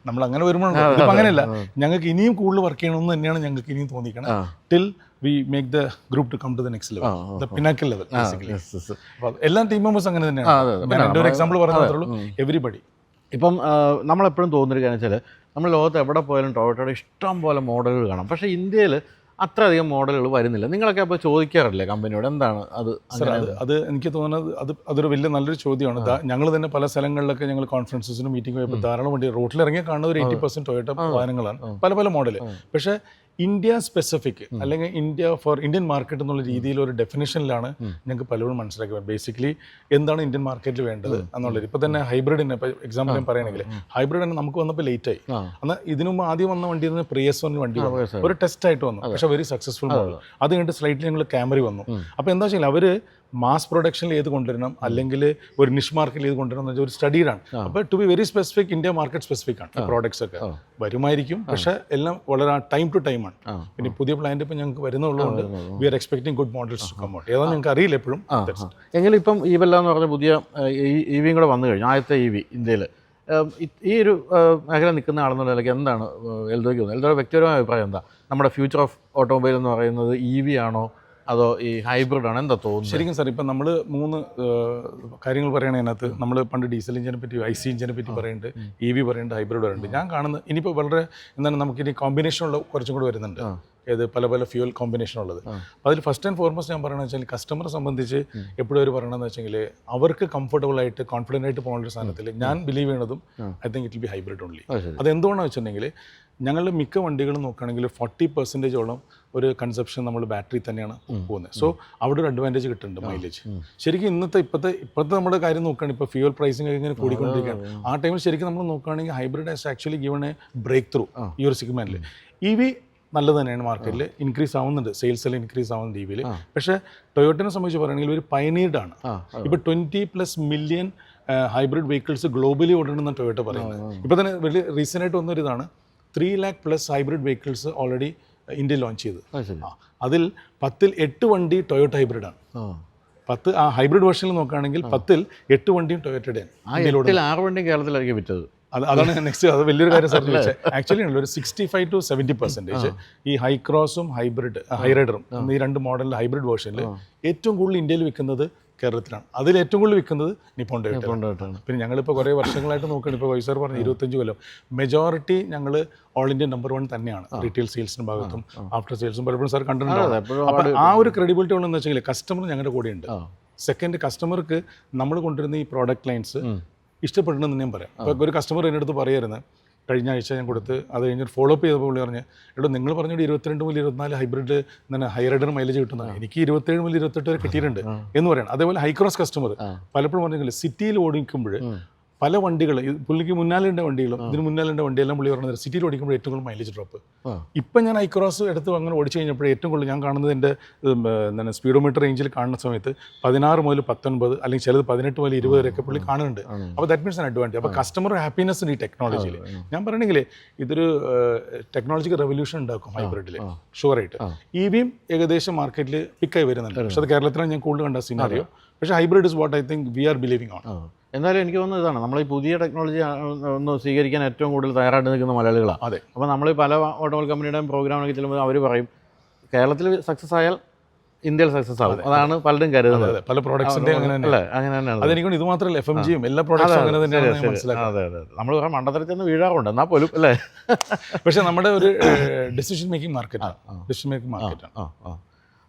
നമ്മൾ അങ്ങനെ വരുമ്പോൾ ഇപ്പം അങ്ങനെയല്ല, ഞങ്ങൾക്ക് ഇനിയും കൂടുതൽ വർക്ക് ചെയ്യണമെന്ന് തന്നെയാണ് ഞങ്ങൾക്ക് ഇനിയും തോന്നിക്കണം. Till we make the group to come to the next level, the pinnacle level basically. എല്ലാ ടീം മെമ്പേഴ്സ് അങ്ങനെ തന്നെയാണ്. എൻ്റെ ഒരു എക്സാമ്പിൾ പറഞ്ഞാൽ മാത്രമേ ഉള്ളൂ, എവരിബഡി.
ഇപ്പം നമ്മളെപ്പോഴും തോന്നുന്നൊരു കാര്യം വെച്ചാൽ നമ്മൾ ലോകത്ത് എവിടെ പോയാലും ടൊയോട്ടയുടെ ഇഷ്ടം പോലെ മോഡലുകൾ കാണാം. പക്ഷേ ഇന്ത്യയിൽ അത്രയധികം മോഡലുകൾ വരുന്നില്ല. നിങ്ങളൊക്കെ അപ്പോൾ ചോദിക്കാറില്ലേ കമ്പനിയോട് എന്താണ് അത്?
അത് എനിക്ക് തോന്നുന്നത് അതൊരു വലിയ നല്ലൊരു ചോദ്യമാണ്. ഞങ്ങൾ തന്നെ പല സ്ഥലങ്ങളിലൊക്കെ ഞങ്ങൾ കോൺഫറൻസസിനും മീറ്റിംഗ് പോയപ്പോൾ ധാരാളം വണ്ടി റോട്ടിലിറങ്ങി കാണുന്ന ഒരു 80% ടൊയോട്ട വാഹനങ്ങളാണ്, പല പല മോഡല്. പക്ഷേ ഇന്ത്യ സ്പെസിഫിക് അല്ലെങ്കിൽ ഇന്ത്യൻ മാർക്കറ്റ് എന്നുള്ള രീതിയിൽ ഒരു ഡെഫിനേഷനിലാണ് ഞങ്ങൾക്ക് പലരും മനസ്സിലാക്കിയത്. ബേസിക്കലി എന്താണ് ഇന്ത്യൻ മാർക്കറ്റിൽ വേണ്ടത് എന്നുള്ളത്. ഇപ്പോൾ തന്നെ ഹൈബ്രിഡിനെ ഇപ്പോൾ എക്സാമ്പിൾ ഞാൻ പറയുകയാണെങ്കിൽ ഹൈബ്രിഡ് തന്നെ നമുക്ക് വന്നപ്പോൾ ലേറ്റായി. എന്നാൽ ഇതിനു മുമ്പ് ആദ്യം വന്ന വണ്ടി പ്രിയസ് വണ്ടി ഒരു ടെസ്റ്റ് ആയിട്ട് വന്നു, പക്ഷേ വെരി സക്സസ്ഫുൾ മോഡൽ. അത് കഴിഞ്ഞിട്ട് സ്ലൈറ്റ്ലി ഞങ്ങൾ ക്യാമറി വന്നു. അപ്പോൾ എന്താ വെച്ചാൽ അവർ മാസ് പ്രൊഡക്ഷനിൽ ഏത് കൊണ്ടുവരണം അല്ലെങ്കിൽ ഒരു നിഷ് മാർക്കറ്റിൽ ഏത് കൊണ്ടുവരണം എന്ന് വെച്ചാൽ ഒരു സ്റ്റഡീഡാണ്. അപ്പോൾ to be very specific India market specific ആണ് പ്രോഡക്ട്സ് ഒക്കെ വരുമായിരിക്കും. പക്ഷേ എല്ലാം വളരെ ടൈം ടു ടൈം ആണ്. പിന്നെ പുതിയ പ്ലാന്റ് ഇപ്പോൾ ഞങ്ങൾക്ക് വരുന്നുള്ളതുകൊണ്ട് we are expecting good models to come out. ഏതാണെന്ന് ഞങ്ങൾക്ക് അറിയില്ല എപ്പോഴും.
എങ്കിലും ഇപ്പം EVELLA എന്ന് പറഞ്ഞ പുതിയ EV കൂടെ വന്നു കഴിഞ്ഞു, ആദ്യത്തെ EV ഇന്ത്യയിൽ. ഈ ഒരു മേഖല നിൽക്കുന്ന ആളെന്നുള്ള നിലയ്ക്ക് എന്താണ് എൽദോയ്ക്ക് തോന്നുന്നത്? എൽദോയുടെ വ്യക്തിപരമായ അഭിപ്രായം എന്താ? നമ്മുടെ ഫ്യൂച്ചർ ഓഫ് ഓട്ടോമൊബൈൽ എന്ന് പറയുന്നത് EV ആണോ അതോ ഈ ഹൈബ്രിഡ് ആണോ, എന്താ തോന്നുന്നു?
ശരിക്കും സാർ, ഇപ്പം നമ്മൾ 3 കാര്യങ്ങൾ പറയുകയാണെങ്കിൽ അതിനകത്ത് നമ്മൾ പണ്ട് ഡീസൽ എഞ്ചിനെ പറ്റി, IC എഞ്ചിനെ പറ്റി പറയുന്നുണ്ട്, EV പറയുന്നുണ്ട്, ഹൈബ്രിഡ് പറയുന്നുണ്ട്. ഞാൻ കാണുന്നത് ഇനിയിപ്പോൾ വളരെ എന്താണ് നമുക്കിനി കോമ്പിനേഷനുള്ള കുറച്ചും കൂടി വരുന്നുണ്ട്. ഏത് പല പല ഫ്യൂൽ കോമ്പിനേഷൻ ഉള്ളത്. അപ്പോൾ അതിൽ ഫസ്റ്റ് ആൻഡ് ഫോർമോസ്റ്റ് ഞാൻ പറയുന്നത് വെച്ചാൽ കസ്റ്റമറെ സംബന്ധിച്ച് എപ്പോഴും അവർ പറയണമെന്ന് വെച്ചെങ്കിൽ അവർക്ക് കംഫർട്ടബിൾ ആയിട്ട് കോൺഫിഡൻ്റ് ആയിട്ട് പോകുന്ന ഒരു സാധനത്തിൽ ഞാൻ ബിലീവ് ചെയ്യണതും I think it will be hybrid only. അതെന്തുകൊണ്ടാണെന്ന് വെച്ചിട്ടുണ്ടെങ്കിൽ ഞങ്ങളുടെ മിക്ക വണ്ടികളും നോക്കുകയാണെങ്കിൽ 40% ഒരു കൺസപ്ഷൻ നമ്മൾ ബാറ്ററി തന്നെയാണ് പോകുന്നത്. സോ അവിടെ ഒരു അഡ്വാൻറ്റേജ് കിട്ടുന്നുണ്ട് മൈലേജ്. ശരിക്കും ഇപ്പോഴത്തെ നമ്മുടെ കാര്യം നോക്കുകയാണെങ്കിൽ ഇപ്പോൾ ഫ്യൂൽ പ്രൈസിങ് ഇങ്ങനെ കൂടിക്കൊണ്ടിരിക്കുകയാണ്. ആ ടൈമിൽ ശരിക്കും നമ്മൾ നോക്കുകയാണെങ്കിൽ hybrid has actually given a breakthrough ഈ ഒരു സെഗ്മെൻറ്റിൽ. EV നല്ലത് തന്നെയാണ്, മാർക്കറ്റിൽ ഇൻക്രീസ് ആവുന്നുണ്ട്, സെയിൽസ് എല്ലാം ഇൻക്രീസ് ആവുന്ന രീതിയിൽ. പക്ഷേ ടൊയോട്ടനെ സംബന്ധിച്ച് പറയുകയാണെങ്കിൽ ഒരു പയനീർഡാണ്. ഇപ്പോൾ 20+ മില്യൺ ഹൈബ്രിഡ് വെഹിക്കിൾസ് ഗ്ലോബലി ഓടുന്നുണ്ടെന്നാണ് ടൊയോട്ട പറയുന്നത്. ഇപ്പോൾ തന്നെ വലിയ റീസെൻ്റ് ആയിട്ട് വന്നൊരു ഇതാണ് 3 lakh+ ഹൈബ്രിഡ് വെഹിക്കിൾസ് ഓൾറെഡി ഇന്ത്യയിൽ ലോഞ്ച് ചെയ്ത്. അതിൽ 10ൽ 8 വണ്ടി ടൊയോട്ട ഹൈബ്രിഡാണ്. 10 ആ ഹൈബ്രിഡ് വേർഷനിൽ നോക്കുകയാണെങ്കിൽ 10ൽ 8 വണ്ടിയും ടൊയോട്ടയുടെയാണ്.
6 വണ്ടിയും കേരളത്തിലായിരിക്കും വിറ്റത്.
അതാണ് നെക്സ്റ്റ്. അത് വലിയൊരു കാര്യം സാർ ചോദിച്ചാൽ ആക്ച്വലി ഉള്ള ഒരു 65 to 70% ഈ ഹൈക്രോസും ഹൈറൈഡറും ഈ 2 മോഡലിൽ ഹൈബ്രിഡ് വേർഷനിൽ ഏറ്റവും കൂടുതൽ ഇന്ത്യയിൽ വിൽക്കുന്നത് കേരളത്തിലാണ്. അതിൽ ഏറ്റവും കൂടുതൽ വിൽക്കുന്നത് നിപ്പോൺ ടൊയോട്ടയാണ്. പിന്നെ ഞങ്ങളിപ്പോൾ കുറേ വർഷങ്ങളായിട്ട് നോക്കുകയാണ്. ഇപ്പോൾ വൈസാർ പറഞ്ഞ 25 കൊല്ലം മെജോറിറ്റി ഞങ്ങൾ ഓൾ ഇന്ത്യ നമ്പർ 1 തന്നെയാണ് റീറ്റെയിൽ സെയിൽസിൻ്റെ ഭാഗത്തും ആഫ്റ്റർ സെയിൽസും. പലപ്പോഴും സാർ കണ്ടിട്ടുണ്ടാവും. അപ്പോൾ ആ ഒരു ക്രെഡിബിലിറ്റി ഉള്ളതെന്ന് വെച്ചെങ്കിൽ കസ്റ്റമർ ഞങ്ങളുടെ കൂടെയുണ്ട്. സെക്കൻഡ്, കസ്റ്റമർക്ക് നമ്മൾ കൊണ്ടുവരുന്ന ഈ പ്രോഡക്റ്റ് ലൈൻസ് ഇഷ്ടപ്പെടണമെന്ന് ഞാൻ പറയാം. അപ്പോൾ ഒരു കസ്റ്റമർ എൻ്റെ അടുത്ത് പറയായിരുന്നു, കഴിഞ്ഞ ആഴ്ച ഞാൻ കൊടുത്ത് അത് കഴിഞ്ഞൊരു ഫോളോ അപ്പ് ചെയ്തപ്പോൾ പുള്ളി പറഞ്ഞ്, എടോ നിങ്ങൾ പറഞ്ഞൊരു 22 മുതൽ 24 ഹൈബ്രിഡ് എന്താണ് ഹൈറൈഡർ മൈലേജ് കിട്ടുന്നത്, എനിക്ക് 27 മുതൽ 28 വരെ കിട്ടിയിട്ടുണ്ട് എന്ന് പറയണം. അതേപോലെ ഹൈക്രോസ് കസ്റ്റമർ പലപ്പോഴും പറഞ്ഞെങ്കിൽ സിറ്റിയിൽ ഓടിക്കുമ്പോൾ പല വണ്ടികൾ പുള്ളിക്ക് മുന്നാലുണ്ട് വണ്ടികളും ഇതിന് മുന്നാലുണ്ട് വണ്ടിയെല്ലാം പുള്ളി പറഞ്ഞത് സിറ്റിയിൽ ഓടിക്കുമ്പോൾ ഏറ്റവും കൂടുതൽ മൈലേജ് ഡ്രോപ്പ്. ഇപ്പം ഞാൻ ഹൈക്രോസ് എടുത്ത് അങ്ങനെ ഓടിച്ചു കഴിഞ്ഞപ്പോൾ ഏറ്റവും കൂടുതൽ ഞാൻ കാണുന്നത് എൻ്റെ എന്താണ് സ്പീഡോമീറ്റർ റേഞ്ചിൽ കാണുന്ന സമയത്ത് 16 മുതൽ 19 അല്ലെങ്കിൽ ചിലത് 18 മുതൽ 20 വരെയൊക്കെ പുള്ളി കാണുന്നുണ്ട്. അപ്പോൾ ദാറ്റ് മീൻസ് ആൻ അഡ്വാൻറ്റേജ്. അപ്പോൾ കസ്റ്റമർ ഹാപ്പിനെസ് ഉണ്ട് ഈ ടെക്നോളജിയിൽ. ഞാൻ പറയണമെങ്കിൽ ഇതൊരു ടെക്നോളജിക്കൽ റെവല്യൂഷൻ ഉണ്ടാക്കും ഹൈബ്രിഡിൽ ഷുവറായിട്ട്. EVയും ഏകദേശം മാർക്കറ്റിൽ പിക്കായി വരുന്നുണ്ട്. പക്ഷേ അത് കേരളത്തിലാണ് ഞാൻ കൂടുതൽ കണ്ട സിനാരിയോ. പക്ഷേ hybrid is what I think we R believing on.
എന്നാലും എനിക്ക് തോന്നുന്നത് ഇതാണ്, നമ്മൾ ഈ പുതിയ ടെക്നോളജി ഒന്ന് സ്വീകരിക്കാൻ ഏറ്റവും കൂടുതൽ തയ്യാറായിട്ട് നിൽക്കുന്ന മലയാളികളാണ്.
അതെ.
അപ്പോൾ നമ്മൾ പല ഓട്ടോമൊബൈൽ കമ്പനിയുടെയും പ്രോഗ്രാമിനൊക്കെ ചെല്ലുമ്പോൾ അവർ പറയും കേരളത്തിൽ സക്സസ് ആയാൽ ഇന്ത്യയിൽ സക്സസ് ആവും. അതാണ് പലരും കരുതുന്നത്.
പല പ്രോഡക്ട്സിൻ്റെ അങ്ങനെ
തന്നെയാണ്.
അതെനിക്ക് ഇത് മാത്രമല്ല FMGയും എല്ലാ പ്രോഡക്ട്സും അങ്ങനെ തന്നെയാണ് മനസ്സിലാക്കുന്നത്.
അതെ അതെ, നമ്മൾ കുറേ മണ്ടത്തരത്തിൽ നിന്ന് വീഴാറുണ്ട് എന്നാൽ പോലും അല്ലേ.
പക്ഷേ നമ്മുടെ ഒരു ഡിസിഷൻ മേക്കിംഗ് മാർക്കറ്റാണ്.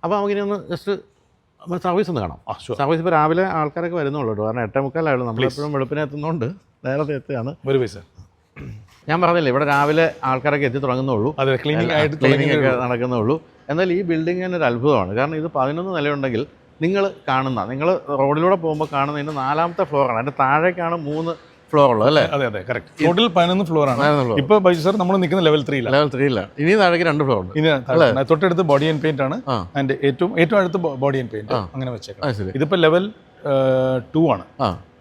അപ്പോൾ നമുക്കിനി ഒന്ന് ജസ്റ്റ് സർവീസ് ഒന്ന് കാണാം. സർവീസ് ഇപ്പോൾ രാവിലെ ആൾക്കാരൊക്കെ വരുന്നുള്ളൂ കേട്ടോ, കാരണം 8:45 നമ്മളെപ്പോഴും വെളുപ്പിനെ എത്തുന്നതുകൊണ്ട് നേരത്തെ എത്തുകയാണ്. ഞാൻ പറഞ്ഞില്ലേ ഇവിടെ രാവിലെ ആൾക്കാരൊക്കെ എത്തി തുടങ്ങുന്നുള്ളൂ, ക്ലീനിങ് ഒക്കെ നടക്കുന്നുള്ളൂ. എന്നാൽ ഈ ബിൽഡിംഗ് തന്നെ ഒരു അത്ഭുതമാണ്. കാരണം ഇത് 11 നിലയുണ്ടെങ്കിൽ നിങ്ങൾ റോഡിലൂടെ പോകുമ്പോൾ കാണുന്നതിൻ്റെ 4ാമത്തെ ഫ്ലോറാണ്. അതിൻ്റെ താഴേക്കാണ് 3 ഫ്ലോർ ഉള്ളത് അല്ലേ?
അതെ അതെ കറക്റ്റ്. ടോട്ടൽ 11 ഫ്ലോറാണ്. ഇപ്പോൾ ബൈജു സാർ നമ്മൾ നിൽക്കുന്ന ലെവൽ 3
ഇനി താഴേക്ക് 2 ഫ്ലോർ ഉണ്ട്.
ഇനി തൊട്ടടുത്ത് ബോഡി ആൻഡ് പെയിന്റ് ആണ്. അതിന്റെ ഏറ്റവും അടുത്ത് ബോഡി ആൻഡ് പെയിന്റ് അങ്ങനെ വെച്ചേക്കാം. ഇതിപ്പോൾ ലെവൽ 2 ആണ്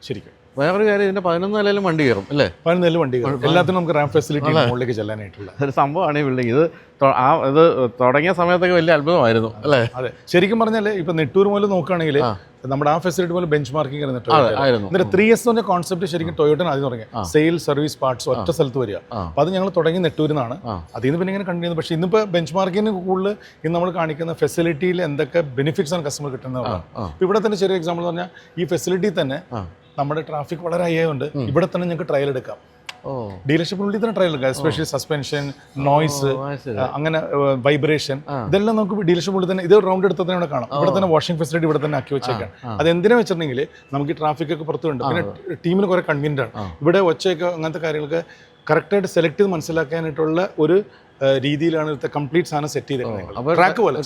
ശരിക്കും.
വേറൊരു കാര്യം, ഇതിന്റെ 11 നിലയിലും വണ്ടി കയറും അല്ലേ?
11 നിലയിലും വണ്ടി കയറും. എല്ലാത്തിനും നമുക്ക് റാമ്പ് ഫെസിലിറ്റി മുകളിലേക്ക് ചെല്ലാനായിട്ടുള്ള
ഒരു സംഭവമാണ് ഈ ബിൽഡിംഗ്. ഇത് തുടങ്ങിയ സമയത്തൊക്കെ വലിയ അത്ഭുതമായിരുന്നു അല്ലേ?
അതെ, ശരിക്കും പറഞ്ഞാൽ ഇപ്പൊ നെട്ടൂർ മുതൽ നോക്കുകയാണെങ്കിൽ നമ്മുടെ ആ ഫെസിലിറ്റി പോലെ ബെഞ്ച് മാർക്കിംഗ് എന്നിട്ട് 3S എന്ന കോൺസെപ്റ്റ് ശരിക്കും ടൊയോട്ടന് ആദ്യം തുടങ്ങി. സെയിൽ സർവീസ് പാർട്സ് ഒറ്റ സ്ഥലത്ത് വരിക. അപ്പോൾ അത് ഞങ്ങൾ തുടങ്ങി നെട്ടൂരിൽ നിന്നാണ്. അതിൽ നിന്ന് പിന്നെ ഇങ്ങനെ കണ്ടിന്യൂ. പക്ഷേ ഇന്നിപ്പോൾ ബെഞ്ച് മാർക്കിങ്ങിന് കൂടുതൽ ഇന്ന് നമ്മൾ കാണിക്കുന്ന ഫെസിലിറ്റിയിൽ എന്തൊക്കെ ബെനിഫിറ്റ്സ് ആണ് കസ്റ്റമർ കിട്ടുന്നതാണ്. ഇപ്പോൾ ഇവിടെ തന്നെ ചെറിയ എക്സാമ്പിൾ എന്ന് പറഞ്ഞാൽ ഈ ഫെസിലിറ്റി തന്നെ നമ്മുടെ ട്രാഫിക് വളരെ ആയതുകൊണ്ട് ഇവിടെ തന്നെ ഞങ്ങൾക്ക് ട്രയൽ എടുക്കാം. ഡീലർഷിപ്പിനുള്ളിൽ തന്നെ ട്രയൽ എടുക്കാം. എസ്പെഷ്യലി സസ്പെൻഷൻ, നോയ്സ്, അങ്ങനെ വൈബ്രേഷൻ, ഇതെല്ലാം നമുക്ക് ഡീലർഷിപ്പിനുള്ളിൽ തന്നെ ഇത് റൗണ്ട് എടുത്ത് തന്നെ ഇവിടെ കാണാം. ഇവിടെ തന്നെ വാഷിംഗ് ഫെസിലിറ്റി ഇവിടെ തന്നെ ആക്കി വെച്ചേക്കാം. അത് എന്തിനാ വെച്ചിട്ടുണ്ടെങ്കിൽ നമുക്ക് ഈ ട്രാഫിക് ഒക്കെ പുറത്തുണ്ട്. പിന്നെ ടീമിന് കുറെ കൺവീനിയൻ്റ് ആണ്. ഇവിടെ ഒച്ചയൊക്കെ അങ്ങനത്തെ കാര്യങ്ങൾക്ക് കറക്റ്റായിട്ട് സെലക്ട് ചെയ്ത് മനസ്സിലാക്കാനായിട്ടുള്ള ഒരു രീതിയിലാണ് ഇവിടുത്തെ കംപ്ലീറ്റ് സാധനം സെറ്റ് ചെയ്തേക്കുന്നത്. ട്രാക്ക് പോലെ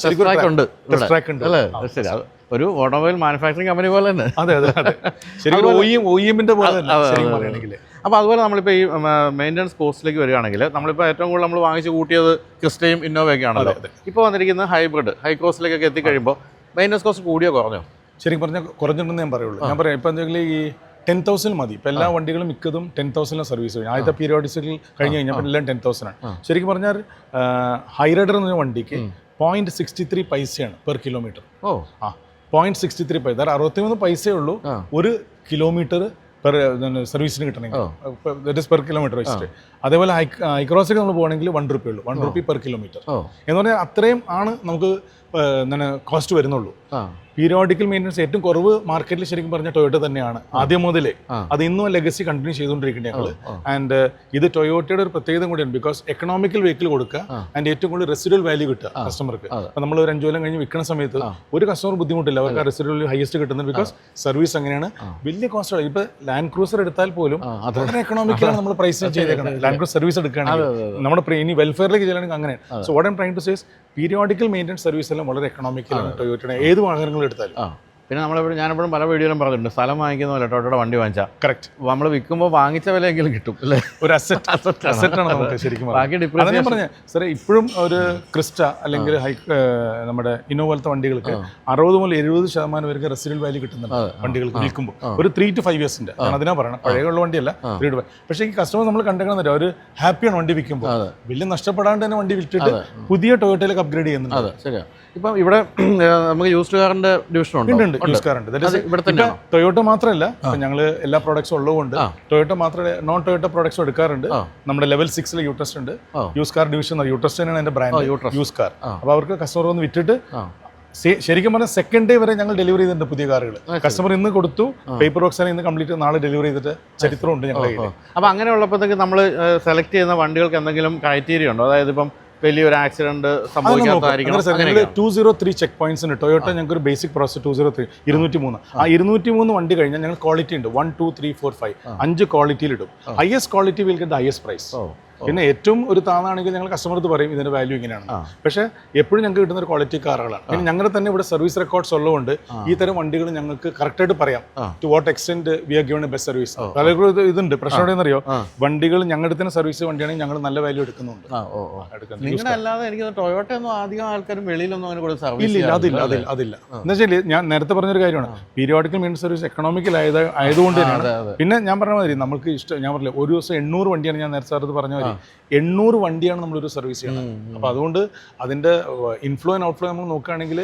ട്രാക്ക് ഉണ്ട്.
ഒരു ഓട്ടോമൊബൈൽ മാനുഫാക്ചറിങ് കമ്പനി പോലെ തന്നെ.
അതെ അതെ അതെ, ശരിക്കും OEM-ന്റെ പോലെ പറയുകയാണെങ്കിൽ.
അപ്പോൾ അതുപോലെ നമ്മളിപ്പോൾ ഈ മെയിൻ്റനൻസ് കോസ്റ്റിലേക്ക് വരികയാണെങ്കിൽ നമ്മളിപ്പോൾ ഏറ്റവും കൂടുതൽ നമ്മൾ വാങ്ങിച്ച് കൂട്ടിയത് ക്രിസ്റ്റയും ഇന്നോവയൊക്കെ ആണല്ലോ. ഇപ്പോൾ വന്നിരിക്കുന്ന ഹൈബ്രിഡ് ഹൈ കോസ്റ്റിലേക്കൊക്കെ എത്തിക്കഴിയുമ്പോൾ മെയിൻ്റനൻസ് കോസ്റ്റ് കൂടിയോ കുറഞ്ഞോ?
ശരിക്കും പറഞ്ഞാൽ കുറഞ്ഞിട്ടുണ്ടെന്ന് ഞാൻ പറയുള്ളൂ. ഞാൻ പറയാം ഇപ്പം എന്തെങ്കിലും ഈ 10,000 മതി. ഇപ്പം എല്ലാ വണ്ടികളും മിക്കതും 10,000 സർവീസ് കഴിഞ്ഞു. ആദ്യത്തെ പീരിയോഡിസിൽ കഴിഞ്ഞ് കഴിഞ്ഞാൽ എല്ലാം 10,000 ആണ്. ശരിക്കും പറഞ്ഞാൽ ഹൈറൈഡർ എന്ന വണ്ടിക്ക് 0.63 പൈസയാണ് പെർ കിലോമീറ്റർ. 0.63 പൈസ, അതായത് 63 പൈസയേ ഉള്ളൂ ഒരു കിലോമീറ്റർ പെർ സർവീസിന് കിട്ടണമെങ്കിൽ, പെർ കിലോമീറ്റർ വെച്ചിട്ട്. അതേപോലെ ഹൈക്രോസിൽ നമ്മൾ പോകണമെങ്കിൽ 1 രൂപ ഉള്ളൂ, 1 രൂപ പെർ കിലോമീറ്റർ എന്ന് പറഞ്ഞാൽ അത്രയും ആണ് നമുക്ക് കോസ്റ്റ് വരുന്നുള്ളൂ. പീരിയോഡിക്കൽ മെയിൻ്റനൻസ് ഏറ്റവും കുറവ് മാർക്കറ്റിൽ ശരിക്കും പറഞ്ഞ ടൊയോട്ട തന്നെയാണ് ആദ്യം മുതലേ. അത് ഇന്നും ലെഗസി കണ്ടിന്യൂ ചെയ്തുകൊണ്ടിരിക്കുന്നത് ഞങ്ങൾ. ആൻഡ് ഇത് ടൊയോട്ടയുടെ ഒരു പ്രത്യേകത കൂടിയാണ്. ബിക്കോസ് എക്കണോമിക്കൽ വെഹിക്കിൾ കൊടുക്കുക ആൻഡ് ഏറ്റവും കൂടുതൽ റെസിഡുവൽ വാല്യൂ കിട്ടുക കസ്റ്റമർക്ക്. അപ്പോൾ നമ്മൾ ഒരു 5 കൊല്ലം കഴിഞ്ഞ് വിൽക്കുന്ന സമയത്ത് ഒരു കസ്റ്റമർ ബുദ്ധിമുട്ടില്ല, അവർക്ക് ആ റെസിഡുവൽ ഹയസ്റ്റ് കിട്ടുന്നത്. ബിക്കോസ് സർവീസ് അങ്ങനെയാണ്. വലിയ കോസ്റ്റ്. ഇപ്പോൾ ലാൻഡ് ക്രൂസർ എടുത്താൽ പോലും വളരെ എക്കണോമിക്കലാണ് നമ്മൾ പ്രൈസ് ചെയ്തേക്കുന്നത്. ലാൻഡ് ക്രൂസർ സർവീസ് എടുക്കുകയാണെങ്കിൽ നമ്മുടെ ഇനി വെൽഫെയറിലേക്ക് ചെല്ലുകയാണെങ്കിൽ അങ്ങനെയാണ്. So what I'm trying to say periodical maintenance service എല്ലാം വളരെ എക്കണോമിക്കലാണ് ടൊയോട്ടയുടെ ഏത് വാഹനങ്ങളും എടുത്താലും.
പിന്നെ ഞാനെപ്പോഴും പല വീഡിയോയിലും പറഞ്ഞിട്ടുണ്ട്, സ്ഥലം വാങ്ങിക്കുന്ന പോലെ ടൊയോട്ടയുടെ വണ്ടി വാങ്ങിച്ചാൽ
കറക്റ്റ്
നമ്മൾ വിൽക്കുമ്പോൾ വാങ്ങിച്ച വിലയെങ്കിലും കിട്ടും അല്ലേ?
ഒരു അസറ്റാണ് നമുക്ക് ശരിക്കും. അതാണ് ഞാൻ പറഞ്ഞത് സാറേ, ഇപ്പോഴും ഒരു ക്രിസ്റ്റ അല്ലെങ്കിൽ നമ്മുടെ ഇന്നോവ പോലത്തെ വണ്ടികൾക്ക് 60 മുതൽ 70% വരെ റെസിഡുവൽ വാല്യൂ കിട്ടുന്നുണ്ട് വണ്ടികൾക്ക് വിൽക്കുമ്പോൾ. ഒരു 3 to 5 years അതിനാ പറയണം, പഴയുള്ള വണ്ടിയല്ല 3 to 5. പക്ഷേ ഈ കസ്റ്റമർ നമ്മൾ കണ്ടേക്കണം, ഒരു ഹാപ്പിയാണ് വണ്ടി വിൽക്കുമ്പോൾ. വലിയ നഷ്ടപ്പെടാണ്ട് തന്നെ വണ്ടി വിറ്റിട്ട് പുതിയ ടൊയോട്ടയിലേക്ക് അപ്ഗ്രേഡ് ചെയ്യുന്നുണ്ട്.
അതെ, ശരിയാണ്. ഇപ്പം ഇവിടെ നമുക്ക് യൂസ്ഡ് കാറിന്റെ ഡിവിഷൻ ഉണ്ട്,
യൂസ് കാറുണ്ട്. ടൊയോട്ട മാത്രമല്ല, ഞങ്ങൾ എല്ലാ പ്രോഡക്ട്സും ഉള്ളതുകൊണ്ട് ടൊയോട്ട മാത്രമല്ല നോൺ ടൊയോട്ട പ്രോഡക്ട്സും എടുക്കാറുണ്ട്. നമ്മുടെ ലെവൽ 6 യൂട്രസ്റ്റ് ഉണ്ട്, യൂസ് കാർ ഡിവിഷൻ. യൂട്രസ്റ്റ് തന്നെയാണ് എന്റെ ബ്രാൻഡ്, യൂസ് കാർ. അപ്പോൾ അവർക്ക് കസ്റ്റമർ ഒന്ന് വിറ്റിട്ട് ശരിക്കും പറഞ്ഞാൽ സെക്കൻഡ് ഡേ വരെ ഞങ്ങൾ ഡെലിവറി ചെയ്തിട്ടുണ്ട് പുതിയ കാറുകൾ. കസ്റ്റമർ ഇന്ന് കൊടുത്തു, പേപ്പർ വർക്ക്സ് ഇന്ന് കംപ്ലീറ്റ്, നാളെ ഡെലിവറി ചെയ്തിട്ട് ചരിത്രമുണ്ട് ഞങ്ങളുടെ കയ്യിൽ.
അപ്പോൾ അങ്ങനെ ഉള്ളപ്പോഴത്തേക്ക് നമ്മൾ സെലക്ട് ചെയ്യുന്ന വണ്ടികൾക്ക് എന്തെങ്കിലും ക്രൈറ്റീരിയ ഉണ്ടോ? അതായത് ഇപ്പം വലിയൊരു ആക്സിഡന്റ് സംഭവിക്കാത്തതായിരിക്കണം.
203 ചെക്ക് പോയിന്റ്സ് ഉണ്ട് ടൊയോട്ട. ഞങ്ങൾക്ക് ഒരു ബേസിക് പ്രോസസ് 203 203. ആ 203 വണ്ടി കഴിഞ്ഞാൽ ഞങ്ങൾ ക്വാളിറ്റി ഉണ്ട് 1, 2, 3, 4, 5 5 ക്വാളിറ്റിയിൽ ഇടും. Highest quality will get the highest price. പിന്നെ ഏറ്റവും ഒരു താന്നാണെങ്കിൽ ഞങ്ങൾ കസ്റ്റമർക്ക് പറയും ഇതിന്റെ വാല്യൂ ഇങ്ങനെയാണ്. പക്ഷേ എപ്പോഴും ഞങ്ങൾക്ക് കിട്ടുന്ന ഒരു ക്വാളിറ്റി കാറുകളാണ്. പിന്നെ ഞങ്ങളുടെ തന്നെ ഇവിടെ സർവീസ് റെക്കോർഡ്സ് ഉള്ളതുകൊണ്ട് ഈ തരം വണ്ടികൾ ഞങ്ങൾക്ക് കറക്റ്റായിട്ട് പറയാം to what extent we are given a best service. പലർക്കും ഇതുണ്ട്, പ്രശ്നം എവിടെയെന്നറിയോ, വണ്ടികൾ ഞങ്ങളുടെ തന്നെ സർവീസ് വണ്ടിയാണെങ്കിൽ ഞങ്ങൾ നല്ല വാല്യൂ എടുക്കുന്നുണ്ട്.
അല്ലാതെ എനിക്ക് ടൊയോട്ട ഒന്നും അധികം ആൾക്കാരും വെളിയിലൊന്നും അങ്ങനെ കൊടുത്ത് സർവീസ്
ഇല്ല. അതില്ല എന്ന് വെച്ചാൽ ഞാൻ നേരത്തെ പറഞ്ഞൊരു കാര്യമാണ്, പീരിയോഡിക്കൽ മെയിൻ്റനൻസ് സർവീസ് എക്കണോമിക്കൽ ആയതുകൊണ്ട് തന്നെയാണ്. പിന്നെ ഞാൻ പറഞ്ഞ മാതിരി നമുക്ക് ഇഷ്ടം, ഞാൻ പറഞ്ഞില്ല ഒരു ദിവസം 800 വണ്ടിയാണ്, ഞാൻ നേരത്തെ സാറത് പറഞ്ഞ മാതിരി 800 വണ്ടിയാണ് നമ്മളൊരു സർവീസ് ചെയ്യുന്നത്. അപ്പോൾ അതുകൊണ്ട് അതിൻ്റെ ഇൻഫ്ലോ ആൻഡ് ഔട്ട്ഫ്ലോ നമ്മൾ നോക്കുകയാണെങ്കിൽ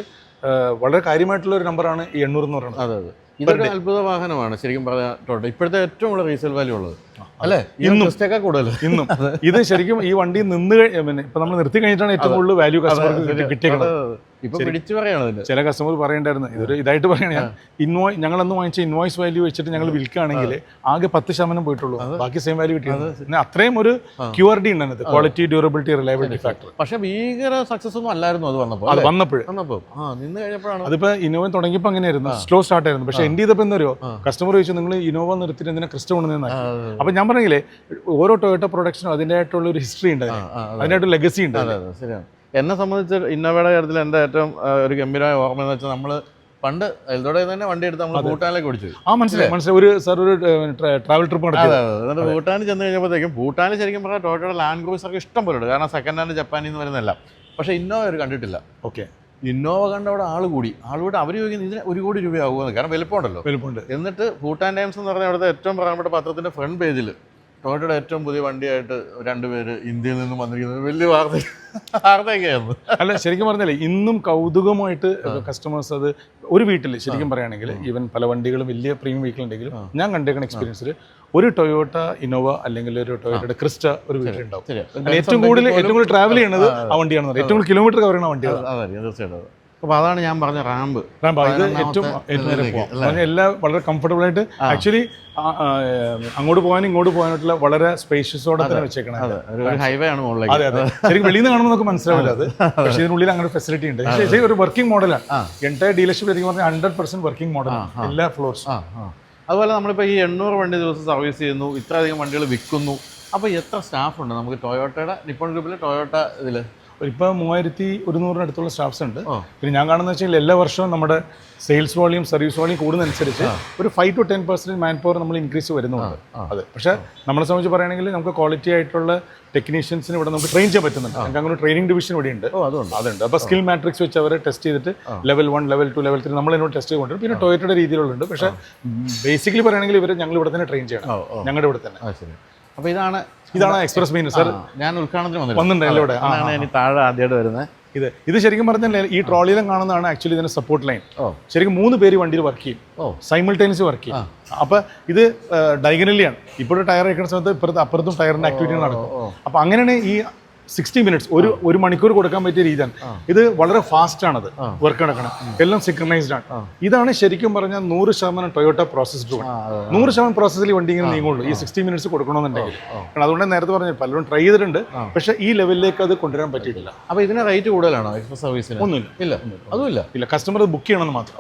വളരെ കാര്യമായിട്ടുള്ള ഒരു നമ്പറാണ് ഈ 800 എന്ന് പറയുന്നത്.
അതെ, ഇതൊരു അത്ഭുത വാഹനമാണ് ശരിക്കും പറഞ്ഞാൽ. ഇപ്പോഴത്തെ ഏറ്റവും കൂടുതൽ റീസെയിൽ വാല്യൂ ഉള്ളത് അല്ലേ? ഇന്നും ഇത് ശരിക്കും ഈ വണ്ടി നിന്ന് പിന്നെ ഇപ്പൊ നമ്മൾ നിർത്തി കഴിഞ്ഞിട്ടാണ് ഏറ്റവും കൂടുതൽ വാല്യൂ കസ്റ്റമർക്ക് കിട്ടിയത്. ഇപ്പൊ പിടിച്ചു പറയണത്
ചില കസ്റ്റമർ പറയണ്ടായിരുന്നു, ഇതൊരു ഇതായിട്ട് പറയണ, ഞങ്ങൾ അന്ന് വാങ്ങിച്ച ഇൻവോയ്സ് വാല്യൂ വെച്ചിട്ട് ഞങ്ങൾ വിൽക്കുകയാണെങ്കിൽ ആകെ 10% പോയിട്ടുള്ളൂ, ബാക്കി സെയിം വാല്യൂ കിട്ടിയത്. അത്രയും ഒരു ക്യൂആർഡി ഉണ്ട്, ക്വാളിറ്റി, ഡ്യൂറബിലിറ്റി, റിലയബിലിറ്റി ഫാക്ടർ.
പക്ഷെ ഭീകര സക്സസ് ഒന്നും അല്ലായിരുന്നു അത് വന്നപ്പോൾ നിന്ന് കഴിഞ്ഞപ്പോഴാണ്.
അതിപ്പോ ഇന്നോവ തുടങ്ങിയപ്പോൾ അങ്ങനെയായിരുന്നു, സ്ലോ സ്റ്റാർട്ട് ആയിരുന്നു. പക്ഷെ എന്റെ ചെയ്തപ്പോൾ എന്തോ കസ്റ്റമർ ചോദിച്ചു നിങ്ങൾ ഇന്നോവ നിർത്തിയിട്ട് എന്തിനാ ക്രിസ്റ്റ കൊണ്ടുവന്നാണ്. അപ്പൊ ഞാൻ പറഞ്ഞില്ലേ, ഓരോ ടൊയോട്ട പ്രൊഡക്ഷനും അതിൻ്റെതായിട്ടുള്ള ഒരു ഹിസ്റ്ററി ഉണ്ട്, അതിനായിട്ടുള്ള ലെഗസി ഉണ്ട്.
ശരിയാണ്. എന്നെ സംബന്ധിച്ച് ഇന്നോവയുടെ കാര്യത്തിൽ എൻ്റെ ഏറ്റവും ഒരു ഗംഭീരമായ ഓർമ്മ എന്ന് വെച്ചാൽ നമ്മൾ പണ്ട് എൽദോടെ തന്നെ വണ്ടി എടുത്ത് നമ്മൾ ഭൂട്ടാനിലേക്ക് ഓടിച്ചു.
മനസ്സിലായി. ഒരു ട്രാവൽ ട്രിപ്പ് നടത്തി.
എന്നിട്ട് ഭൂട്ടാനിൽ ചെന്ന് കഴിഞ്ഞപ്പോഴത്തേക്കും ഭൂട്ടാനിൽ ശരിക്കും പറഞ്ഞാൽ ടൊയോട്ടയുടെ ലാൻഡ് ക്രൂസർക്ക് ഇഷ്ടം പോലെ ഉണ്ട്, കാരണം സെക്കൻഡ് ഹാൻഡ് ജപ്പാനിൽ നിന്ന് വരുന്നതല്ല. പക്ഷേ ഇന്നോവ അവർ കണ്ടിട്ടില്ല.
ഓക്കെ,
ഇന്നോവ കണ്ട അവിടെ ആൾ കൂടി അവർ ചോദിക്കുന്നത് ഇതിന് 1 കോടി രൂപയാകുമെന്ന്, കാരണം വലുപ്പമുണ്ട്. എന്നിട്ട് ഭൂട്ടാൻ ടൈംസ് എന്ന് പറഞ്ഞാൽ അവിടുത്തെ ഏറ്റവും പ്രധാനപ്പെട്ട പത്രത്തിൻ്റെ ഫ്രണ്ട് പേജിൽ ടൊയോട്ടയുടെ ഏറ്റവും പുതിയ വണ്ടിയായിട്ട് 2 പേര് ഇന്ത്യയിൽ നിന്നും വന്നിരിക്കുന്നത് വലിയ വാർത്തയൊക്കെയായിരുന്നു.
അല്ല, ശരിക്കും പറഞ്ഞാലേ ഇന്നും കൗതുകമായിട്ട് കസ്റ്റമേഴ്സ് അത് ഒരു വീട്ടിൽ ശരിക്കും പറയുകയാണെങ്കിൽ ഈവൻ പല വണ്ടികളും വലിയ പ്രീമിയം വെഹിക്കിൾ ഉണ്ടെങ്കിലും ഞാൻ കണ്ടേക്കുന്ന എക്സ്പീരിയൻസിൽ ഒരു ടൊയോട്ട ഇന്നോവ അല്ലെങ്കിൽ ഒരു ടൊയോട്ടയുടെ ക്രിസ്റ്റ ഒരു വീട്ടിലുണ്ടാവും. ഏറ്റവും കൂടുതൽ ട്രാവൽ ചെയ്യുന്നത് ആ വണ്ടിയാണെന്ന് പറയും, ഏറ്റവും കൂടുതൽ കിലോമീറ്റർ കവർ ചെയ്യുന്ന വണ്ടിയാണ്.
തീർച്ചയായിട്ടും. അപ്പോൾ അതാണ് ഞാൻ പറഞ്ഞ റാമ്പ്.
ഇത് ഏറ്റവും എല്ലാം വളരെ കംഫർട്ടബിൾ ആയിട്ട്, ആക്ച്വലി അങ്ങോട്ട് പോകാനും ഇങ്ങോട്ട് പോകാനായിട്ടുള്ള വളരെ സ്പേഷ്യസോടെ തന്നെ വെച്ചേക്കണം.
ഹൈവേ ആണ് മുകളിലേക്ക്.
അതെ, ശരിക്കും വെളിയിൽ നിന്ന് കാണുമ്പോൾ നമുക്ക് മനസ്സിലാവില്ല അത്, പക്ഷേ ഇതിനുള്ളിൽ അങ്ങനെ ഫെസിലിറ്റി ഉണ്ട്. പക്ഷേ ഒരു വർക്കിംഗ് മോഡലാണ്. എൻറ്റയർ ഡീലർഷിപ്പ് ശരിക്കും പറഞ്ഞാൽ 100% വർക്കിംഗ് മോഡലാണ് എല്ലാ ഫ്ലോർസും.
അതുപോലെ നമ്മളിപ്പോൾ ഈ 800 വണ്ടി ദിവസം സർവീസ് ചെയ്യുന്നു, ഇത്രയധികം വണ്ടികൾ വിൽക്കുന്നു. അപ്പോൾ എത്ര സ്റ്റാഫ് ഉണ്ട് നമുക്ക് ടൊയോട്ടയുടെ നിപ്പോൺ ഗ്രൂപ്പിൽ? ടൊയോട്ട ഇതിൽ
ഇപ്പോൾ 3100 അടുത്തുള്ള സ്റ്റാഫ്സ് ഉണ്ട്. പിന്നെ ഞാൻ കാണുന്നത് വെച്ചാൽ എല്ലാ വർഷവും നമ്മുടെ സെയിൽസ് വോളിയം സർവീസ് വോളിയം കൂടുന്നതനുസരിച്ച് ഒരു 5 to 10% മാൻ പവർ നമ്മൾ ഇൻക്രീസ് വരുന്നുണ്ട്. അതെ, പക്ഷേ നമ്മളെ സംബന്ധിച്ച് പറയുകയാണെങ്കിൽ നമുക്ക് ക്വാളിറ്റി ആയിട്ടുള്ള ടെക്നീഷ്യൻസിന് ഇവിടെ നമുക്ക് ട്രെയിൻ ചെയ്യാൻ പറ്റുന്നുണ്ട്. നമുക്ക് അങ്ങനെ ട്രെയിനിങ് ഡിവിഷൻ ഇവിടെ ഉണ്ട്. അതുണ്ട്. അപ്പോൾ സ്കിൽ മാട്രിക്സ് വെച്ച് അവരെ ടെസ്റ്റ് ചെയ്തിട്ട് ലെവൽ 1, ലെവൽ 2, ലെവൽ 3 നമ്മൾ എന്നോട് ടെസ്റ്റ് ചെയ്തുകൊണ്ട് പിന്നെ ടൊയോട്ടയുടെ രീതിയിലുണ്ട്. പക്ഷേ ബേസിക്കലി പറയുകയാണെങ്കിൽ ഞങ്ങൾ ഇവിടെ തന്നെ ട്രെയിൻ ചെയ്യണം, ഞങ്ങളുടെ ഇവിടെ തന്നെ.
അപ്പോൾ ഇതാണ്
എക്സ്പ്രസ് മെയിൻ. സാർ
ഞാൻ ഉദ്ഘാടനത്തിന്
വന്നിട്ടുണ്ടല്ലോ ഇവിടെ.
ഇനി താഴെ ആദ്യമായിട്ട് വരുന്നത്
ഇത് ശരിക്കും പറഞ്ഞാൽ ഈ ട്രോളിയിലും കാണുന്നതാണ് ആക്ച്വലി ഇതിന്റെ സപ്പോർട്ട് ലൈൻ. ശരിക്കും 3 പേര് വണ്ടിയിൽ വർക്ക് ചെയ്യും, സൈമിൾട്ടേനിയസ് വർക്ക് ചെയ്യും. അപ്പൊ ഇത് ഡയഗണലിയാണ്. ഇപ്പോഴും ടയർ വയ്ക്കുന്ന സമയത്ത് അപ്പുറത്തും ടയറിന്റെ ആക്ടിവിറ്റി നടക്കും. അപ്പൊ അങ്ങനെയാണ് ഈ 60 മിനിറ്റ്സ് ഒരു മണിക്കൂർ കൊടുക്കാൻ പറ്റിയ രീതിയാണ് ഇത്. വളരെ ഫാസ്റ്റ് ആണത് വർക്ക് നടക്കണം, എല്ലാം സിങ്ക്രണൈസ്ഡ് ആണ്. ഇതാണ് ശരിക്കും പറഞ്ഞാൽ 100% ടൊയോട്ട പ്രോസസ്ഡ്. 100% പ്രോസസ്സിൽ വണ്ടി ഇങ്ങനെ നീങ്ങുള്ളൂ ഈ 60 മിനിറ്റ്സ് കൊടുക്കണമെന്നുണ്ടെങ്കിൽ. കാരണം അതുകൊണ്ട് നേരത്തെ പറഞ്ഞു പലരും ട്രൈ ചെയ്തിട്ടുണ്ട്, പക്ഷേ ഈ ലെവലിലേക്ക് അത് കൊണ്ടുവരാൻ പറ്റിയിട്ടില്ല.
അപ്പോൾ ഇതിന് റേറ്റ് കൂടുതലാണോ എക്സ്പ്രസ് സർവീസിന്?
ഒന്നുമില്ല, അതുമില്ല. കസ്റ്റമർ ബുക്ക് ചെയ്യണമെന്ന് മാത്രം.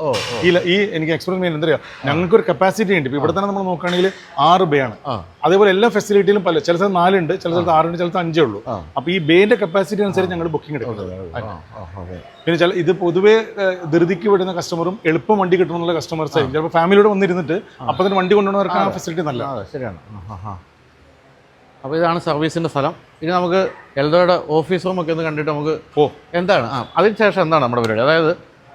ഈ എനിക്ക് എക്സ്പ്രസ് മെയിൻ എന്താ പറയുക, ഞങ്ങൾക്കൊരു കപ്പാസിറ്റി ഉണ്ട്. ഇപ്പോൾ ഇവിടെ തന്നെ നമ്മൾ നോക്കുകയാണെങ്കിൽ 6 ബേ ആണ്. അതേപോലെ എല്ലാ ഫെസിലിറ്റിയിലും ചില സ്ഥലത്ത് 4 ഉണ്ട്, ചില സ്ഥലത്ത് 6 ഉണ്ട്, ചില സ്ഥലത്ത് 5 ഉള്ളൂ. അപ്പോൾ ഈ ബേന്റെ കപ്പാസിറ്റി അനുസരിച്ച് ഞങ്ങൾ ബുക്കിംഗ് എടുക്കുന്നത്. പിന്നെ ഇത് പൊതുവേ ധൃതിക്ക് വിടുന്ന കസ്റ്റമറും എളുപ്പം വണ്ടി കിട്ടണമെന്നുള്ള കസ്റ്റമേഴ്സ് ആയിരിക്കും. ചിലപ്പോൾ ഫാമിലിയോട് വന്നിരുന്നിട്ട് അപ്പം തന്നെ വണ്ടി കൊണ്ടുപോകുന്നവർക്ക് ആ ഫെസിലിറ്റി നല്ല.
ശരിയാണ്. അപ്പോൾ ഇതാണ് സർവീസിൻ്റെ സ്ഥലം. ഇനി നമുക്ക് എൽദോയുടെ ഓഫീസ് റൂം ഒക്കെ ഒന്ന് കണ്ടിട്ട് നമുക്ക് എന്താണ് അതിനുശേഷം എന്താണ് നമ്മുടെ പരിപാടി? അതായത്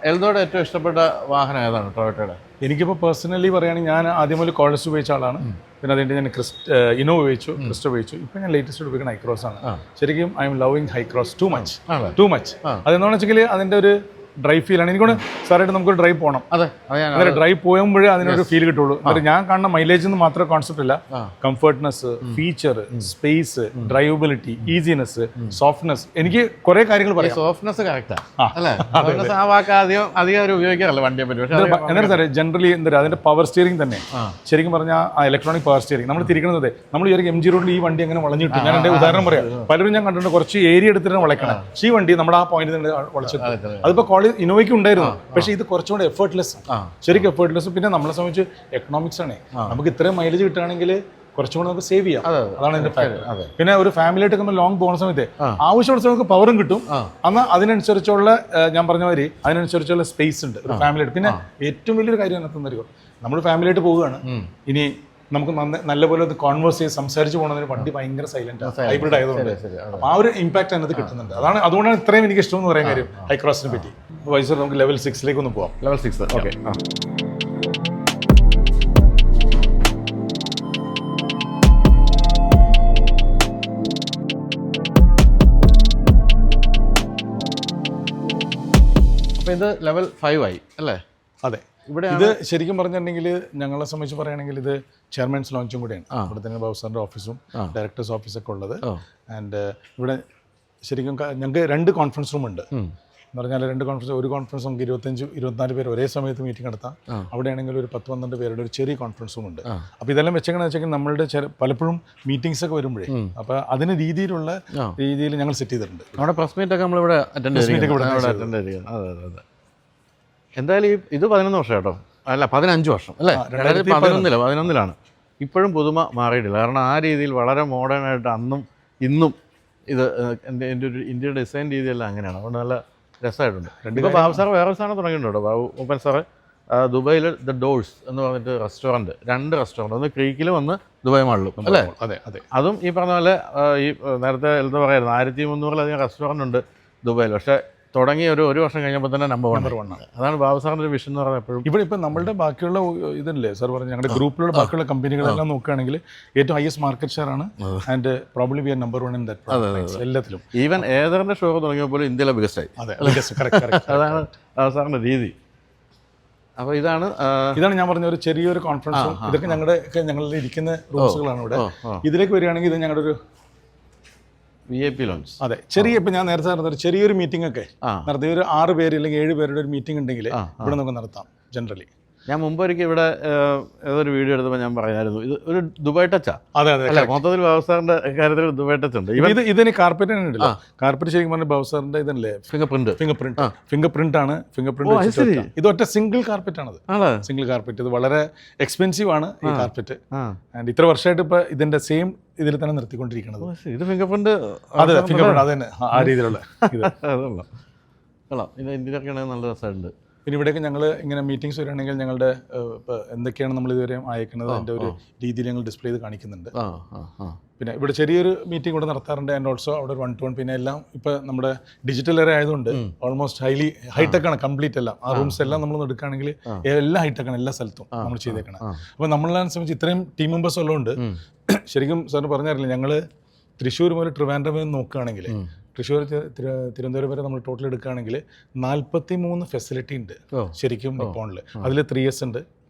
എൽദോയുടെ ഏറ്റവും ഇഷ്ടപ്പെട്ട വാഹനം ഏതാണ് ടൊയോട്ടയുടെ?
എനിക്കിപ്പോൾ പേഴ്സണലി പറയുകയാണെങ്കിൽ ഞാൻ ആദ്യം മുതൽ കോളേജ് ഉപയോഗിച്ച ആളാണ്. പിന്നെ അതിൻ്റെ ഞാൻ ഇന്നോവ ഉപയോഗിച്ചു, ക്രിസ്റ്റോ ഉപയോഗിച്ചു. ഇപ്പം ഞാൻ ലേറ്റസ്റ്റ് ഉപയോഗിക്കുന്ന ഹൈക്രോസ് ആണ്. ശരിക്കും I M loving Hycross too much. അതെന്താണെന്ന് വെച്ചെങ്കിൽ അതിൻ്റെ ഒരു ഡ്രൈവ് ഫീലാണ്. എനിക്കൊണ്ട് സാറായിട്ട് നമുക്കൊരു ഡ്രൈവ് പോകണം. അതെ, ഡ്രൈവ് പോകുമ്പോഴേ അതിനൊരു ഫീൽ കിട്ടുള്ളൂ. ഞാൻ കാണുന്ന മൈലേജ് എന്ന് മാത്രമേ കോൺസെപ്റ്റ് ഇല്ല, comfortness, feature, space, drivability, easiness, softness. എനിക്ക് കുറെ കാര്യങ്ങൾ പറയാം.
സോഫ്റ്റ്നെസ് കറക്റ്റാണ്. ആ വാക്ക് അധികം ഉപയോഗിക്കാറില്ല വണ്ടിയെ പറ്റി.
എന്താ സാറേ ജനറലി എന്താ അതിന്റെ പവർ സ്റ്റിയറിംഗ് തന്നെ ശരിക്കും പറഞ്ഞാൽ ആ ഇലക്ട്രോണിക് പവർ സ്റ്റിയറിംഗ് നമ്മൾ തിരിക്കുന്നത്. നമ്മൾ വിചാരിക്കും MG റോഡിൽ ഈ വണ്ടി എങ്ങനെ വളഞ്ഞു കിട്ടും. ഞാൻ എൻ്റെ ഉദാഹരണം പറയാം. പലരും ഞാൻ കണ്ടിട്ടുണ്ട് കുറച്ച് ഏരിയ എടുത്തിട്ട് വളയ്ക്കണം. ഈ വണ്ടി നമ്മുടെ ആ പോയിന്റ് വളച്ചിട്ട് അതിപ്പോൾ ഇന്നോവയ്ക്ക് ഉണ്ടായിരുന്നു. പക്ഷേ ഇത് കുറച്ചുകൂടെ എഫേർട്ട്ലെസ്, ശരിക്കും എഫേർട്ട്ലെസ്. പിന്നെ നമ്മളെ സംബന്ധിച്ച് എക്കണോമിക്സ് ആണ്. നമുക്ക് ഇത്രയും മൈലേജ് കിട്ടുകയാണെങ്കിൽ കുറച്ചും കൂടെ നമുക്ക് സേവ് ചെയ്യാം. അതാണ് എന്റെ ഫാക്ടർ. പിന്നെ ഒരു ഫാമിലിയായിട്ട് നമ്മൾ ലോങ് പോകുന്ന സമയത്ത് ആവശ്യമുള്ള സമയത്ത് പവറും കിട്ടും. എന്നാൽ അതിനനുസരിച്ചുള്ള ഞാൻ പറഞ്ഞ മാതിരി അതിനനുസരിച്ചുള്ള സ്പേസ് ഉണ്ട് ഒരു ഫാമിലിയായിട്ട്. പിന്നെ ഏറ്റവും വലിയൊരു കാര്യം എന്നറിയോ, നമ്മൾ ഫാമിലിയായിട്ട് പോവുകയാണ്. ഇനി നമുക്ക് നല്ലപോലെ അത് കോൺവേഴ്സ് ചെയ്ത് സംസാരിച്ച് പോകുന്നതിന് വണ്ടി ഭയങ്കര സൈലന്റ് ഹൈബ്രിഡ് ആയതുകൊണ്ട് ആ ഒരു ഇമ്പാക്ട് അതിനകത്ത് കിട്ടുന്നുണ്ട്. അതുകൊണ്ടാണ് ഇത്രയും എനിക്ക് ഇഷ്ടം എന്ന് പറയാൻ കാര്യം ഹൈക്രോസിനെ പറ്റി. വൈസർ നമുക്ക് ലെവൽ 6 ഒന്ന് പോവാം.
Level 6 okay. അപ്പോൾ ഇത് ലെവൽ 5 ആയി അല്ലേ?
അതെ. ഇത് ശരിക്കും പറഞ്ഞിട്ടുണ്ടെങ്കിൽ ഞങ്ങളെ സംബന്ധിച്ച് പറയുകയാണെങ്കിൽ ഇത് ചെയർമാൻസ് ലോഞ്ചും കൂടെയാണ്. ഇവിടെ തന്നെ ബാബു സാറിൻ്റെ ഓഫീസും ഡയറക്ടേഴ്സ് ഓഫീസൊക്കെ ഉള്ളത്. ആൻഡ് ഇവിടെ ശരിക്കും ഞങ്ങൾക്ക് 2 കോൺഫറൻസ് റൂം ഉണ്ട്. എന്ന് പറഞ്ഞാൽ 2 കോൺഫറൻസ്, ഒരു കോൺഫറൻസ് നമുക്ക് 25-24 പേര് ഒരേ സമയത്ത് മീറ്റിംഗ് നടത്താം. അവിടെയാണെങ്കിൽ ഒരു 10-12 പേരുടെ ഒരു ചെറിയ കോൺഫറൻസ് റൂം ഉണ്ട്. അപ്പോൾ ഇതെല്ലാം വെച്ചെങ്ങനെ വെച്ചാൽ നമ്മളുടെ പലപ്പോഴും മീറ്റിംഗ്സ് ഒക്കെ വരുമ്പോഴേ അപ്പോൾ അതിന് രീതിയിൽ ഞങ്ങൾ സെറ്റ് ചെയ്തിട്ടുണ്ട്.
നമ്മുടെ പ്രസ് മീറ്റ് ഒക്കെ നമ്മളിവിടെ അറ്റൻഡ് ചെയ്യും. എന്തായാലും ഇത് 11 വർഷം കേട്ടോ, അല്ല 15 വർഷം അല്ലേ? 2011 ഇപ്പോഴും പുതുമ മാറിയിട്ടില്ല. കാരണം ആ രീതിയിൽ വളരെ മോഡേണായിട്ട് അന്നും ഇന്നും ഇത് ഇന്ത്യയുടെ ഡിസൈൻ രീതിയെല്ലാം അങ്ങനെയാണ്. അതുകൊണ്ട് നല്ല രസമായിട്ടുണ്ട്. ഇപ്പോൾ ബാബു സാറ് വേറൊരു സാധനം തുടങ്ങിയിട്ടുണ്ട്. ബാബു മൂപ്പൻ സാറ് ദുബായിൽ ദ ഡോഴ്സ് എന്ന് പറഞ്ഞിട്ട് റെസ്റ്റോറൻറ്റ്, 2 റെസ്റ്റോറൻറ്റ്, ഒന്ന് ക്രീക്കിലും ഒന്ന് ദുബായ് മാളിലും അല്ലേ?
അതെ.
അതും ഈ പറഞ്ഞ പോലെ ഈ നേരത്തെ എന്താ പറയായിരുന്നു 1300-ലധികം റെസ്റ്റോറൻറ്റ് ഉണ്ട് ദുബായിൽ. പക്ഷേ തുടങ്ങി ഒരു വർഷം കഴിഞ്ഞപ്പോൾ തന്നെ നമ്പർ 1 ആണ്. അതാണ് ബാബു സാറിൻ്റെ ഒരു വിഷൻ എന്ന് പറയുന്നത്. എപ്പോഴും
ഇപ്പം നമ്മളുടെ ബാക്കിയുള്ള ഇതല്ലേ സാർ പറഞ്ഞു, ഞങ്ങളുടെ ഗ്രൂപ്പിലുള്ള ബാക്കിയുള്ള കമ്പനികളെല്ലാം നോക്കുകയാണെങ്കിൽ ഏറ്റവും ഹയസ്റ്റ് മാർക്കറ്റ് ഷെയർ ആണ്. And probably we are number 1 in that എല്ലാത്തിലും.
ഈവൻ ഏതറിൻ്റെ ഷോ തുടങ്ങിയപ്പോൾ ഇന്ത്യയിലെ ബിഗസ്റ്റ് ആയി. അതാണ് ബാബു സാറിൻ്റെ രീതി. അപ്പോൾ ഇതാണ്
ഞാൻ പറഞ്ഞ ഒരു ചെറിയൊരു കോൺഫറൻസ്. ഇതൊക്കെ ഞങ്ങളുടെ ഇരിക്കുന്ന റൂംസുകളാണ് ഇവിടെ. ഇതിലേക്ക് വരികയാണെങ്കിൽ ഇത് ഞങ്ങളുടെ ഒരു
VIP ലോഞ്ച്.
അതെ, ചെറിയ ഇപ്പം ഞാൻ നേരത്തെ നടന്ന ചെറിയൊരു മീറ്റിംഗ് ഒക്കെ നടത്തി ഒരു 6 പേര് അല്ലെങ്കിൽ 7 പേരുടെ ഒരു മീറ്റിംഗ് ഉണ്ടെങ്കിൽ ഇവിടെ നമുക്ക് നടത്താം ജനറലി.
ഞാൻ മുമ്പ് ഒരിക്കൽ ഇവിടെ ഏതൊരു വീഡിയോ എടുത്തപ്പോൾ ഞാൻ പറയായിരുന്നു ഇത് ഒരു ദുബായ് ടച്ചാ.
അതെ അതെ
അല്ല, മൊത്തത്തിൽ ബൗസാറിന്റെ കാര്യത്തിൽ ദുബായ് ടച്ച് ഉണ്ട്.
ഇതിന് കാർപ്പറ്റ് തന്നെ ഉണ്ടല്ലോ. കാർപ്പറ്റ് ശരിക്കും പറഞ്ഞാൽ ബൗസാറിന്റെ ഇതല്ലേ, ഫിംഗർ പ്രിന്റ് ആണ്. ഇത് ഒറ്റ സിംഗിൾ കാർപ്പറ്റ് ആണത്, സിംഗിൾ കാർപ്പറ്റ്. ഇത് വളരെ എക്സ്പെൻസീവ് ആണ് ഈ കാർപ്പറ്റ്. ആൻഡ് ഇത്ര വർഷമായിട്ട് ഇപ്പൊ ഇതിന്റെ സെയിം ഇതിൽ തന്നെ നിർത്തിക്കൊണ്ടിരിക്കുന്നത്.
ഇത് ഫിംഗർ പ്രിന്റ്,
അതെ ഫിംഗർ പ്രിന്റ്, അത് തന്നെ ആ രീതിയിലുള്ള ഇത്.
ഇത് ഇന്ത്യയിലൊക്കെ ആണെങ്കിൽ നല്ല രസമുണ്ട്.
പിന്നെ ഇവിടെയൊക്കെ ഞങ്ങൾ ഇങ്ങനെ മീറ്റിംഗ്സ് വരികയാണെങ്കിൽ ഞങ്ങളുടെ ഇപ്പോൾ എന്തൊക്കെയാണ് നമ്മൾ ഇതുവരെ അയക്കുന്നത് അതിൻ്റെ ഒരു രീതിയിൽ ഞങ്ങൾ ഡിസ്പ്ലേ ചെയ്ത് കാണിക്കുന്നുണ്ട്. പിന്നെ ഇവിടെ ചെറിയൊരു മീറ്റിംഗ് കൂടെ നടത്താറുണ്ട്. ആൻഡ് ഓൾസോ അവിടെ ഒരു 1-to-1. പിന്നെ എല്ലാം ഇപ്പോൾ നമ്മുടെ ഡിജിറ്റൽ ഏറെ ആയതുകൊണ്ട് ഓൾമോസ്റ്റ് ഹൈടെക് ആണ് കംപ്ലീറ്റ് എല്ലാം. ആ റൂംസ് എല്ലാം നമ്മൾ എടുക്കുകയാണെങ്കിൽ എല്ലാം ഹൈടെക് ആണ്, എല്ലാ സ്ഥലത്തും നമ്മൾ ചെയ്തേക്കണം. അപ്പോൾ നമ്മളെ സംബന്ധിച്ച് ഇത്രയും ടീം മെമ്പേഴ്സ് ഉള്ളതുകൊണ്ട് ശരിക്കും സാറിന് പറഞ്ഞറിയില്ല, ഞങ്ങൾ തൃശ്ശൂർ മുതൽ ട്രിവാൻഡ്രം വരെ നോക്കുകയാണെങ്കിൽ, തൃശ്ശൂർ തിരുവനന്തപുരം വരെ നമ്മൾ ടോട്ടൽ എടുക്കുകയാണെങ്കിൽ 43 ഫെസിലിറ്റി ഉണ്ട് ശരിക്കും നിപ്പോണിൽ. അതിൽ 3S ഉണ്ട്,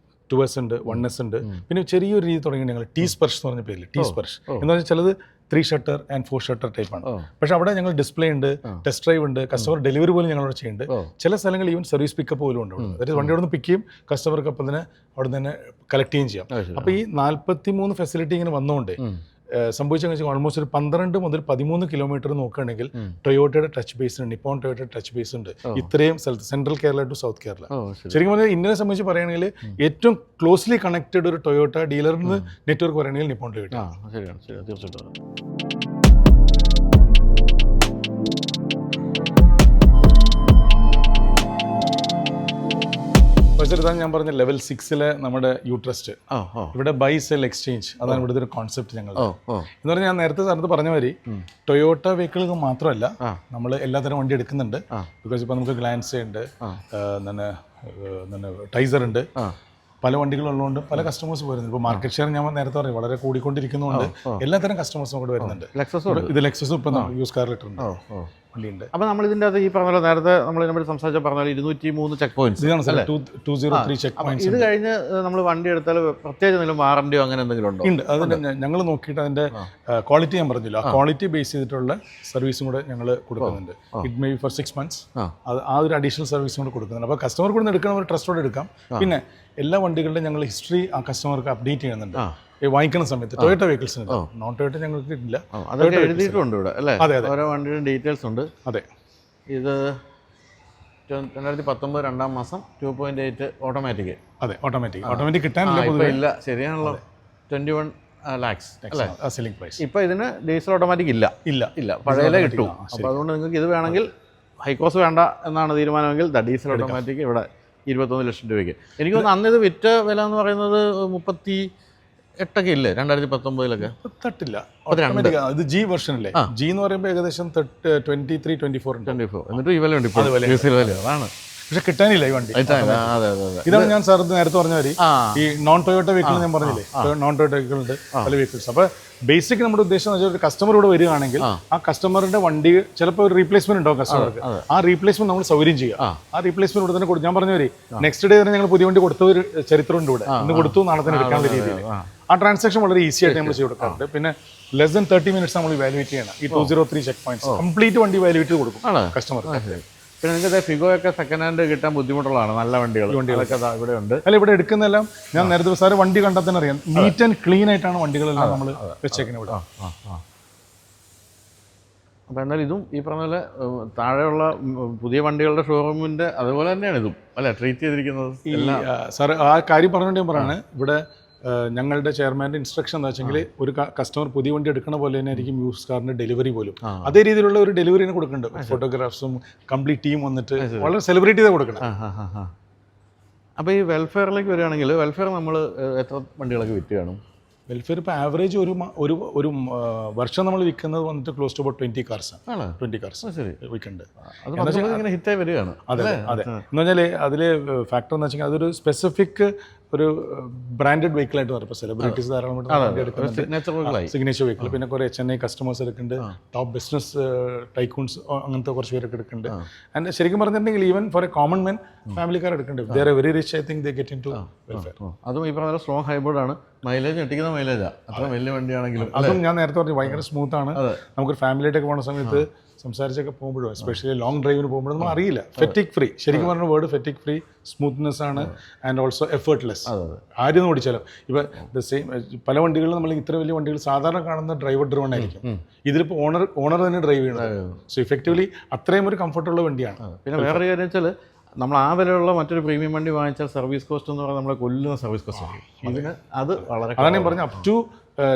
2S ഉണ്ട്, 1S ഉണ്ട്. പിന്നെ ചെറിയൊരു രീതി തുടങ്ങി ഞങ്ങൾ ടീ സ്പർശ് എന്ന് പറഞ്ഞ പേരിൽ, ടീ സ്പർശ് എന്ന് പറഞ്ഞാൽ ചിലത് 3 ഷട്ടർ ആൻഡ് 4 ഷട്ടർ ടൈപ്പാണ്. പക്ഷെ അവിടെ ഞങ്ങൾ ഡിസ്പ്ലേ ഉണ്ട്, ടെസ്റ്റ് ഡ്രൈവ് ഉണ്ട്, കസ്റ്റമർ ഡെലിവറി പോലും ഞങ്ങളവിടെ ചെയ്യുന്നുണ്ട്. ചില സ്ഥലങ്ങളിൽ ഈവൻ സർവീസ് പിക്കപ്പ് പോലും ഉണ്ട്. അതായത് വണ്ടി അവിടെ നിന്ന് പിക്ക് ചെയ്യും, കസ്റ്റമർക്ക് അപ്പം തന്നെ അവിടെ നിന്ന് കലക്ട് ചെയ്യുകയും ചെയ്യാം. അപ്പോൾ ഈ 43 ഫെസിലിറ്റി ഇങ്ങനെ വന്നുകൊണ്ട് സംഭവിച്ചെന്ന് വെച്ചാൽ ഓൾമോസ്റ്റ് ഒരു 12 മുതൽ 13 കിലോമീറ്റർ നോക്കുകയാണെങ്കിൽ ടൊയോട്ടയുടെ ടച്ച് ബേസ് ഉണ്ട്, നിപ്പോൺ ടൊയോട്ടയുടെ ടച്ച് ബേസ് ഉണ്ട് ഇത്രയും സ്ഥലത്ത്, central Kerala to south Kerala. ശരിക്കും പറഞ്ഞാൽ ഇന്ത്യനെ സംബന്ധിച്ച് പറയുകയാണെങ്കിൽ ഏറ്റവും ക്ലോസ്ലി കണക്റ്റഡ് ഒരു ടൊയോട്ട ഡീലറിന് നെറ്റ്വർക്ക് പറയുകയാണെങ്കിൽ നിപ്പോൺ ടൊയോട്ട.
ശരിയാണ്, ശരി, തീർച്ചയായിട്ടും.
ഇതാണ് ഞാൻ പറഞ്ഞ ലെവൽ 6 നമ്മുടെ യൂട്രസ്റ്റ്. ഇവിടെ ബൈ സെൽ എക്സ്ചേഞ്ച്, അതാണ് ഇവിടുത്തെ ഒരു കോൺസെപ്റ്റ് ഞങ്ങൾ. എന്ന് പറഞ്ഞാൽ ഞാൻ നേരത്തെ സാറിന് പറഞ്ഞ മാതിരി ടൊയോട്ട വെഹിക്കിൾക്ക് മാത്രമല്ല നമ്മൾ എല്ലാത്തരം വണ്ടി എടുക്കുന്നുണ്ട്. ബിക്കോസ് ഇപ്പം നമുക്ക് ഗ്ലാൻസ് ഉണ്ട്, ടൈസർ ഉണ്ട്, പല വണ്ടികളുള്ളതുകൊണ്ട് പല കസ്റ്റമേഴ്സ് വരുന്നുണ്ട്. ഇപ്പോൾ മാർക്കറ്റ് ഷെയർ ഞാൻ നേരത്തെ പറയും വളരെ കൂടിക്കൊണ്ടിരിക്കുന്നതുകൊണ്ട് എല്ലാത്തരം കസ്റ്റമേഴ്സും കൂടെ വരുന്നുണ്ട്. ഇത് ലെക്സസും ഇപ്പം യൂസ് കാറിൽ ഇട്ടുണ്ട്.
അപ്പോൾ നമ്മൾ ഇതിൻ്റെ അത് ഈ പറഞ്ഞ നേരത്തെ നമ്മൾ നമ്മൾ സംസാരിച്ച പറഞ്ഞാൽ 203 ചെക്ക് പോയിന്റ്സ്,
203 ചെക്ക് പോയിന്റ്സ്.
ഇത് കഴിഞ്ഞ് നമ്മൾ വണ്ടി എടുത്താൽ പ്രത്യേകിച്ച് എന്തെങ്കിലും വാറണ്ടിയോ അങ്ങനെ എന്തെങ്കിലും ഉണ്ടോ?
ഉണ്ട്. അതിന് ഞങ്ങൾ നോക്കിയിട്ട് അതിൻ്റെ ക്വാളിറ്റി ഞാൻ പറഞ്ഞില്ല, ആ ക്വാളിറ്റി ബേസ് ചെയ്തിട്ടുള്ള സർവീസും കൂടെ ഞങ്ങൾ കൊടുക്കുന്നുണ്ട്. It may be for 6 months. അത് ആ ഒരു അഡീഷണൽ സർവീസും കൂടെ കൊടുക്കുന്നുണ്ട്. അപ്പോൾ കസ്റ്റമർ കൂടെ എടുക്കണം, ഒരു ട്രസ്റ്റോടെ എടുക്കാം. പിന്നെ എല്ലാ വണ്ടികളുടെയും ഞങ്ങൾ ഹിസ്റ്ററി ആ കസ്റ്റമർക്ക് അപ്ഡേറ്റ് ചെയ്യുന്നുണ്ട് വാങ്ങിക്കുന്ന സമയത്ത്. ടൊയോട്ട വെഹിക്കിൾസിന്, നോൺ ടൊയോട്ട ഞങ്ങൾക്ക് ഇല്ല.
അതൊക്കെ എഴുതിയിട്ടുണ്ട് ഇവിടെ അല്ലേ? അതെ, ഓരോ വണ്ടിയുടെ ഡീറ്റെയിൽസ് ഉണ്ട്.
അതെ,
ഇത് 2019 2-ാം മാസം 2.8 ഓട്ടോമാറ്റിക്.
അതെ, ഓട്ടോമാറ്റിക് കിട്ടാനില്ല,
ഇല്ല, ശരിയാണല്ലോ. 21 lakhs അല്ലേ
സെല്ലിംഗ് പ്രൈസ്.
ഇപ്പോൾ ഇതിന് ഡീസൽ ഓട്ടോമാറ്റിക് ഇല്ല, പഴയലേ കിട്ടും. അപ്പോൾ അതുകൊണ്ട് നിങ്ങൾക്ക് ഇത് വേണമെങ്കിൽ ഹൈക്കോസ് വേണ്ട എന്നാണ് തീരുമാനമെങ്കിൽ ഡീസൽ ഓട്ടോമാറ്റിക് ഇവിടെ 21 ലക്ഷം രൂപയ്ക്ക്. എനിക്ക് തോന്നുന്നു അന്ന് ഇത് വിറ്റ വില എന്ന് പറയുന്നത് 38 ഇല്ലേ 2019?
38 ഇത് ജി വെർഷൻ അല്ലേ? ജി എന്ന് പറയുമ്പോൾ ഏകദേശം 23-24
എന്നിട്ട് ഈ വില ഉണ്ട് ഇപ്പോൾ, അതാണ്.
പക്ഷെ കിട്ടാനില്ല ഈ വണ്ടി. ഇതാണ് ഞാൻ സാർ നേരത്തെ പറഞ്ഞ മാതിരി ഈ നോൺ ടൊയോട്ട വെഹിക്കിൾ ഞാൻ പറഞ്ഞില്ലേ, നോൺ ടൊയോട്ട വെഹിക്കിൾ ഉണ്ട്, പല വെഹിക്കിൾസ്. അപ്പോൾ ബേസിക് നമ്മുടെ ഉദ്ദേശം എന്ന് വെച്ചാൽ ഒരു കസ്റ്റമർ ഇവിടെ വരികയാണെങ്കിൽ ആ കസ്റ്റമറിന്റെ വണ്ടി ചിലപ്പോൾ ഒരു റീപ്ലേസ്മെന്റ് ഉണ്ടാവും കസ്റ്റമർക്ക്. ആ റീപ്ലേസ്മെന്റ് നമ്മൾ സൗകര്യം ചെയ്യുക. ആ റീപ്ലേസ്മെന്റ് ഇവിടെ തന്നെ കൊടുക്കും. ഞാൻ പറഞ്ഞ മാതിരി നെക്സ്റ്റ് ഡേ തന്നെ ഞങ്ങൾ പുതിയ വണ്ടി കൊടുത്ത ഒരു ചരിത്രമുണ്ട് ഇവിടെ. ഇന്ന് കൊടുത്തു, നാളെ തന്നെ എടുക്കാനുള്ള രീതിയിൽ ആ ട്രാൻസാക്ഷൻ വളരെ ഈസി ആയിട്ട് നമ്മൾ ചെയ്ത് കൊടുക്കാറുണ്ട്. പിന്നെ less than 30 minutes നമ്മൾ വാല്യുവേറ്റ് ചെയ്യണം. ഈ 203 ചെക്ക് പോയിന്റ്സ് കംപ്ലീറ്റ് വണ്ടി വാല്യുവേറ്റ് കൊടുക്കും കസ്റ്റമർക്ക്.
പിന്നെ നിങ്ങൾക്ക് ഫിഗോയൊക്കെ സെക്കൻഡ് ഹാൻഡ് കിട്ടാൻ ബുദ്ധിമുട്ടുള്ളതാണ്, നല്ല വണ്ടികളൊക്കെ ഇവിടെ ഉണ്ട്.
അല്ല, ഇവിടെ എടുക്കുന്നെല്ലാം ഞാൻ നേരത്തെ സാറ് വണ്ടി കണ്ടാൽ തന്നെ അറിയാം, നീറ്റ് ആൻഡ് ക്ലീൻ ആയിട്ടാണ് വണ്ടികളെല്ലാം നമ്മൾ വെച്ചേക്കുന്നത് ഇവിടെ.
അപ്പോൾ എന്നാൽ ഇതും ഈ പറഞ്ഞ പോലെ താഴെയുള്ള പുതിയ വണ്ടികളുടെ ഷോറൂമിൻ്റെ അതുപോലെ തന്നെയാണ് ഇതും അല്ലേ ട്രീറ്റ് ചെയ്തിരിക്കുന്നത്.
സാറ് ആ കാര്യം പറഞ്ഞുകൊണ്ട് ഞാൻ പറയാണ്, ഇവിടെ ഞങ്ങളുടെ ചെയർമാൻ്റെ ഇൻസ്ട്രക്ഷൻ എന്ന് വെച്ചെങ്കിൽ ഒരു കസ്റ്റമർ പുതിയ വണ്ടി എടുക്കുന്ന പോലെ തന്നെ ആയിരിക്കും യൂസ് കാറിൻ്റെ ഡെലിവറി പോലും അതേ രീതിയിലുള്ള ഒരു ഡെലിവറിനെ കൊടുക്കുന്നുണ്ട്. ഫോട്ടോഗ്രാഫ്സും കംപ്ലീറ്റ് ടീം വന്നിട്ട് വളരെ സെലിബ്രേറ്റ് ചെയ്ത് കൊടുക്കണം.
അപ്പോൾ ഈ വെൽഫെയറിലേക്ക് വരികയാണെങ്കിൽ വെൽഫെയർ നമ്മൾ എത്ര വണ്ടികളൊക്കെ വിറ്റ് കാണും?
വെൽഫെയർ ഇപ്പോൾ ആവറേജ് ഒരു വർഷം നമ്മൾ വിൽക്കുന്നത് വന്നിട്ട് ക്ലോസ് ടു അബൌട്ട് 20 cars ആണ്. 20 cars വിൽക്കുന്നുണ്ട്.
ഇങ്ങനെ ഹിറ്റായി വരികയാണ്.
അതെ എന്ന് പറഞ്ഞാൽ അതിൽ ഫാക്ടർ എന്ന് വെച്ചാൽ അതൊരു സ്പെസിഫിക് ഒരു ബ്രാൻഡഡ് വെഹിക്കിൾ ആയിട്ട് പറയും. ഇപ്പോൾ സെലിബ്രിറ്റീസ് ധാരാളം സിഗ്നേച്ചർ വെഹിക്കിൾ, പിന്നെ കുറേ HNI കസ്റ്റമേഴ്സ് എടുക്കുന്നുണ്ട്, ടോപ്പ് ബിസിനസ് ടൈക്കൂൺസ് അങ്ങനത്തെ കുറച്ച് പേരൊക്കെ എടുക്കുന്നുണ്ട്. ആൻഡ് ശരിക്കും പറഞ്ഞിട്ടുണ്ടെങ്കിൽ even for a common man ഫാമിലിക്കാർ എടുക്കുന്നുണ്ട്. They are very rich, I think they get into welfare.
അതും ഈ പറഞ്ഞ സ്ട്രോങ് ഹൈബ്രിഡ് ആണ്, മൈലേജ് ഞെട്ടിക്കുന്ന മൈലേജാണ്. അത്ര വലിയ വണ്ടിയാണെങ്കിലും
അതും ഞാൻ നേരത്തെ പറഞ്ഞു ഭയങ്കര സ്മൂത്ത് ആണ്. നമുക്കൊരു ഫാമിലിയായിട്ടൊക്കെ പോകുന്ന സമയത്ത് സംസാരിച്ചൊക്കെ പോകുമ്പോഴും എസ്പെഷ്യലി ലോങ് ഡ്രൈവിന് പോകുമ്പോഴും നമ്മൾ അറിയില്ല. ഫെറ്റിക് ഫ്രീ, ശരിക്കും പറഞ്ഞ വേർഡ് ഫെറ്റിക് ഫ്രീ, സ്മൂത്ത്നെസ് ആണ്, ആൻഡ് ഓൾസോ എഫേർട്ട്ലെസ്. ആരും ഓടിച്ചാലും ഇപ്പോൾ ദ സെയിം പല വണ്ടികളിലും നമ്മൾ ഇത്ര വലിയ വണ്ടികൾ സാധാരണ കാണുന്ന ഡ്രൈവർ ഡ്രിവൺ ആയിരിക്കും. ഇതിലിപ്പോൾ ഓണർ തന്നെ ഡ്രൈവ് ചെയ്യണം. സോ ഇഫക്റ്റീവ്ലി അത്രയും ഒരു കംഫർട്ടുള്ള വണ്ടിയാണ്.
പിന്നെ വേറൊരു കാര്യം വെച്ചാൽ നമ്മൾ ആ വിലയുള്ള മറ്റൊരു പ്രീമിയം വണ്ടി വാങ്ങിച്ചാൽ സർവീസ് കോസ്റ്റ് എന്ന് പറഞ്ഞാൽ നമ്മളെ കൊല്ലുന്ന സർവീസ് കോസ്റ്റ് ആണ്. ഇതിന് അത് വളരെ
അതാണ് ഞാൻ പറഞ്ഞത്. Up to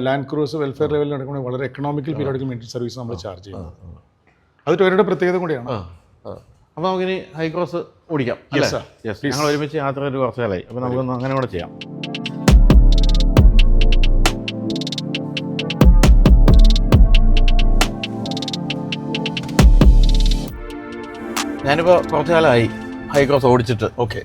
land cruise Vellfire ലെവലിൽ നടക്കുമ്പോൾ വളരെ എക്കണോമിക്കൽ പീരിയോഡിക്കൽ മെയിൻ്റെനൻസ് സർവീസ് നമ്മൾ ചാർജ് ചെയ്യുന്നത്. അത് ടൊയോട്ടയുടെ പ്രത്യേകത കൂടിയാണ്.
അപ്പോൾ നമുക്കിനി ഹൈക്രോസ് ഓടിക്കാം. ഞങ്ങൾ ഒരുമിച്ച് യാത്ര ഒരു കുറച്ച് കാലമായി. അപ്പോൾ നമുക്കൊന്ന് അങ്ങനെ കൂടെ ചെയ്യാം. ഞാനിപ്പോൾ കുറച്ച് കാലമായി ഹൈക്രോസ് ഓടിച്ചിട്ട്.
ഓക്കെ.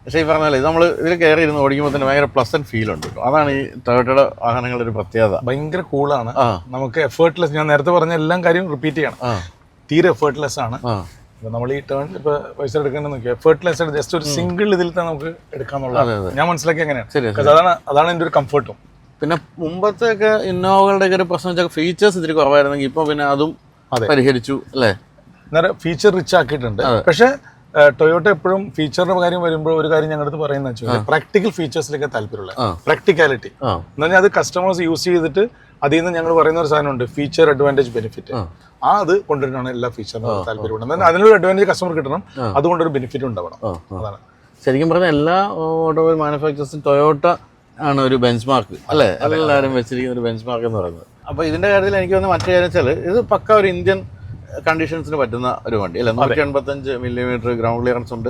പക്ഷേ ഈ പറഞ്ഞാൽ നമ്മൾ ഇതിൽ കയറി ഇരുന്ന് ഓടിക്കുമ്പോൾ തന്നെ ഭയങ്കര പ്ലസന്റ് ഫീൽ ഉണ്ട്. അതാണ് ഈ ടൊയോട്ടയുടെ വാഹനങ്ങളുടെ ഒരു പ്രത്യേകത.
ഭയങ്കര കൂളാണ്. നമുക്ക് എഫേർട്ട്ലെസ്, ഞാൻ നേരത്തെ പറഞ്ഞ എല്ലാം കാര്യം റിപ്പീറ്റ് ചെയ്യണം, തീരെ എഫേർട്ട്ലെസ് ആണ്. ഇപ്പം നമ്മൾ ഈ ടേൺ ഇപ്പോൾ പൈസ എടുക്കുന്നത് നോക്കി എഫേർട്ട്ലെസ് ആയിട്ട് ജസ്റ്റ് ഒരു സിംഗിൾ ഇതിൽ തന്നെ നമുക്ക് എടുക്കാന്നുള്ളത് ഞാൻ മനസ്സിലാക്കി എങ്ങനെയാണ്. അതാണ് എൻ്റെ ഒരു കംഫർട്ടും.
പിന്നെ മുമ്പത്തെയൊക്കെ ഇന്നോവകളുടെ ഒക്കെ ഒരു പ്രശ്നം വെച്ചാൽ ഫീച്ചേഴ്സ് ഇത്തിരി കുറവായിരുന്നെങ്കിൽ ഇപ്പോൾ പിന്നെ അതും പരിഹരിച്ചു അല്ലേ.
നേരെ ഫീച്ചർ റിച്ച് ആക്കിയിട്ടുണ്ട്. പക്ഷേ ടൊയോട്ട എപ്പോഴും ഫീച്ചറിന്റെ കാര്യം വരുമ്പോൾ ഒരു കാര്യം ഞങ്ങളുടെ അടുത്ത് പറയുന്നത് വെച്ചാൽ പ്രാക്ടിക്കൽ ഫീച്ചേഴ്സിലേക്ക് താല്പര്യമുള്ള പ്രാക്ടിക്കാലിറ്റി എന്ന് പറഞ്ഞാൽ അത് കസ്റ്റമേഴ്സ് യൂസ് ചെയ്തിട്ട് അതിൽ നിന്ന് ഞങ്ങൾ പറയുന്ന ഒരു സാധനമുണ്ട്, ഫീച്ചർ അഡ്വാൻറ്റേജ് ബെനിഫിറ്റ്. അത് കൊണ്ടുവരുന്നതാണ് എല്ലാ ഫീച്ചറിനും താല്പര്യപ്പെടുന്നത്. അതിനൊരു അഡ്വാൻറ്റേജ് കസ്റ്റമർ കിട്ടണം, അതുകൊണ്ടൊരു ബെനിഫിറ്റ് ഉണ്ടാവണം. അതാണ്
ശരിക്കും പറഞ്ഞാൽ എല്ലാ ഓട്ടോമൊബൈൽ മാനുഫാക്ചേഴ്സും ടൊയോട്ട ആണ് ഒരു ബെഞ്ച് മാർക്ക് അല്ലേ, എല്ലാവരും വെച്ചിരിക്കുന്ന ഒരു ബെഞ്ച് മാർക്ക് എന്ന് പറയുന്നത്. അപ്പോൾ ഇതിന്റെ കാര്യത്തിൽ എനിക്ക് തോന്നുന്ന മറ്റു കാര്യം വെച്ചാൽ ഇത് പക്ക ഒരു ഇന്ത്യൻ കണ്ടീഷൻസിന് പറ്റുന്ന ഒരു വണ്ടി അല്ലെ. 185 മില്ലിമീറ്റർ ഗ്രൗണ്ട് ക്ലിയറൻസ് ഉണ്ട്.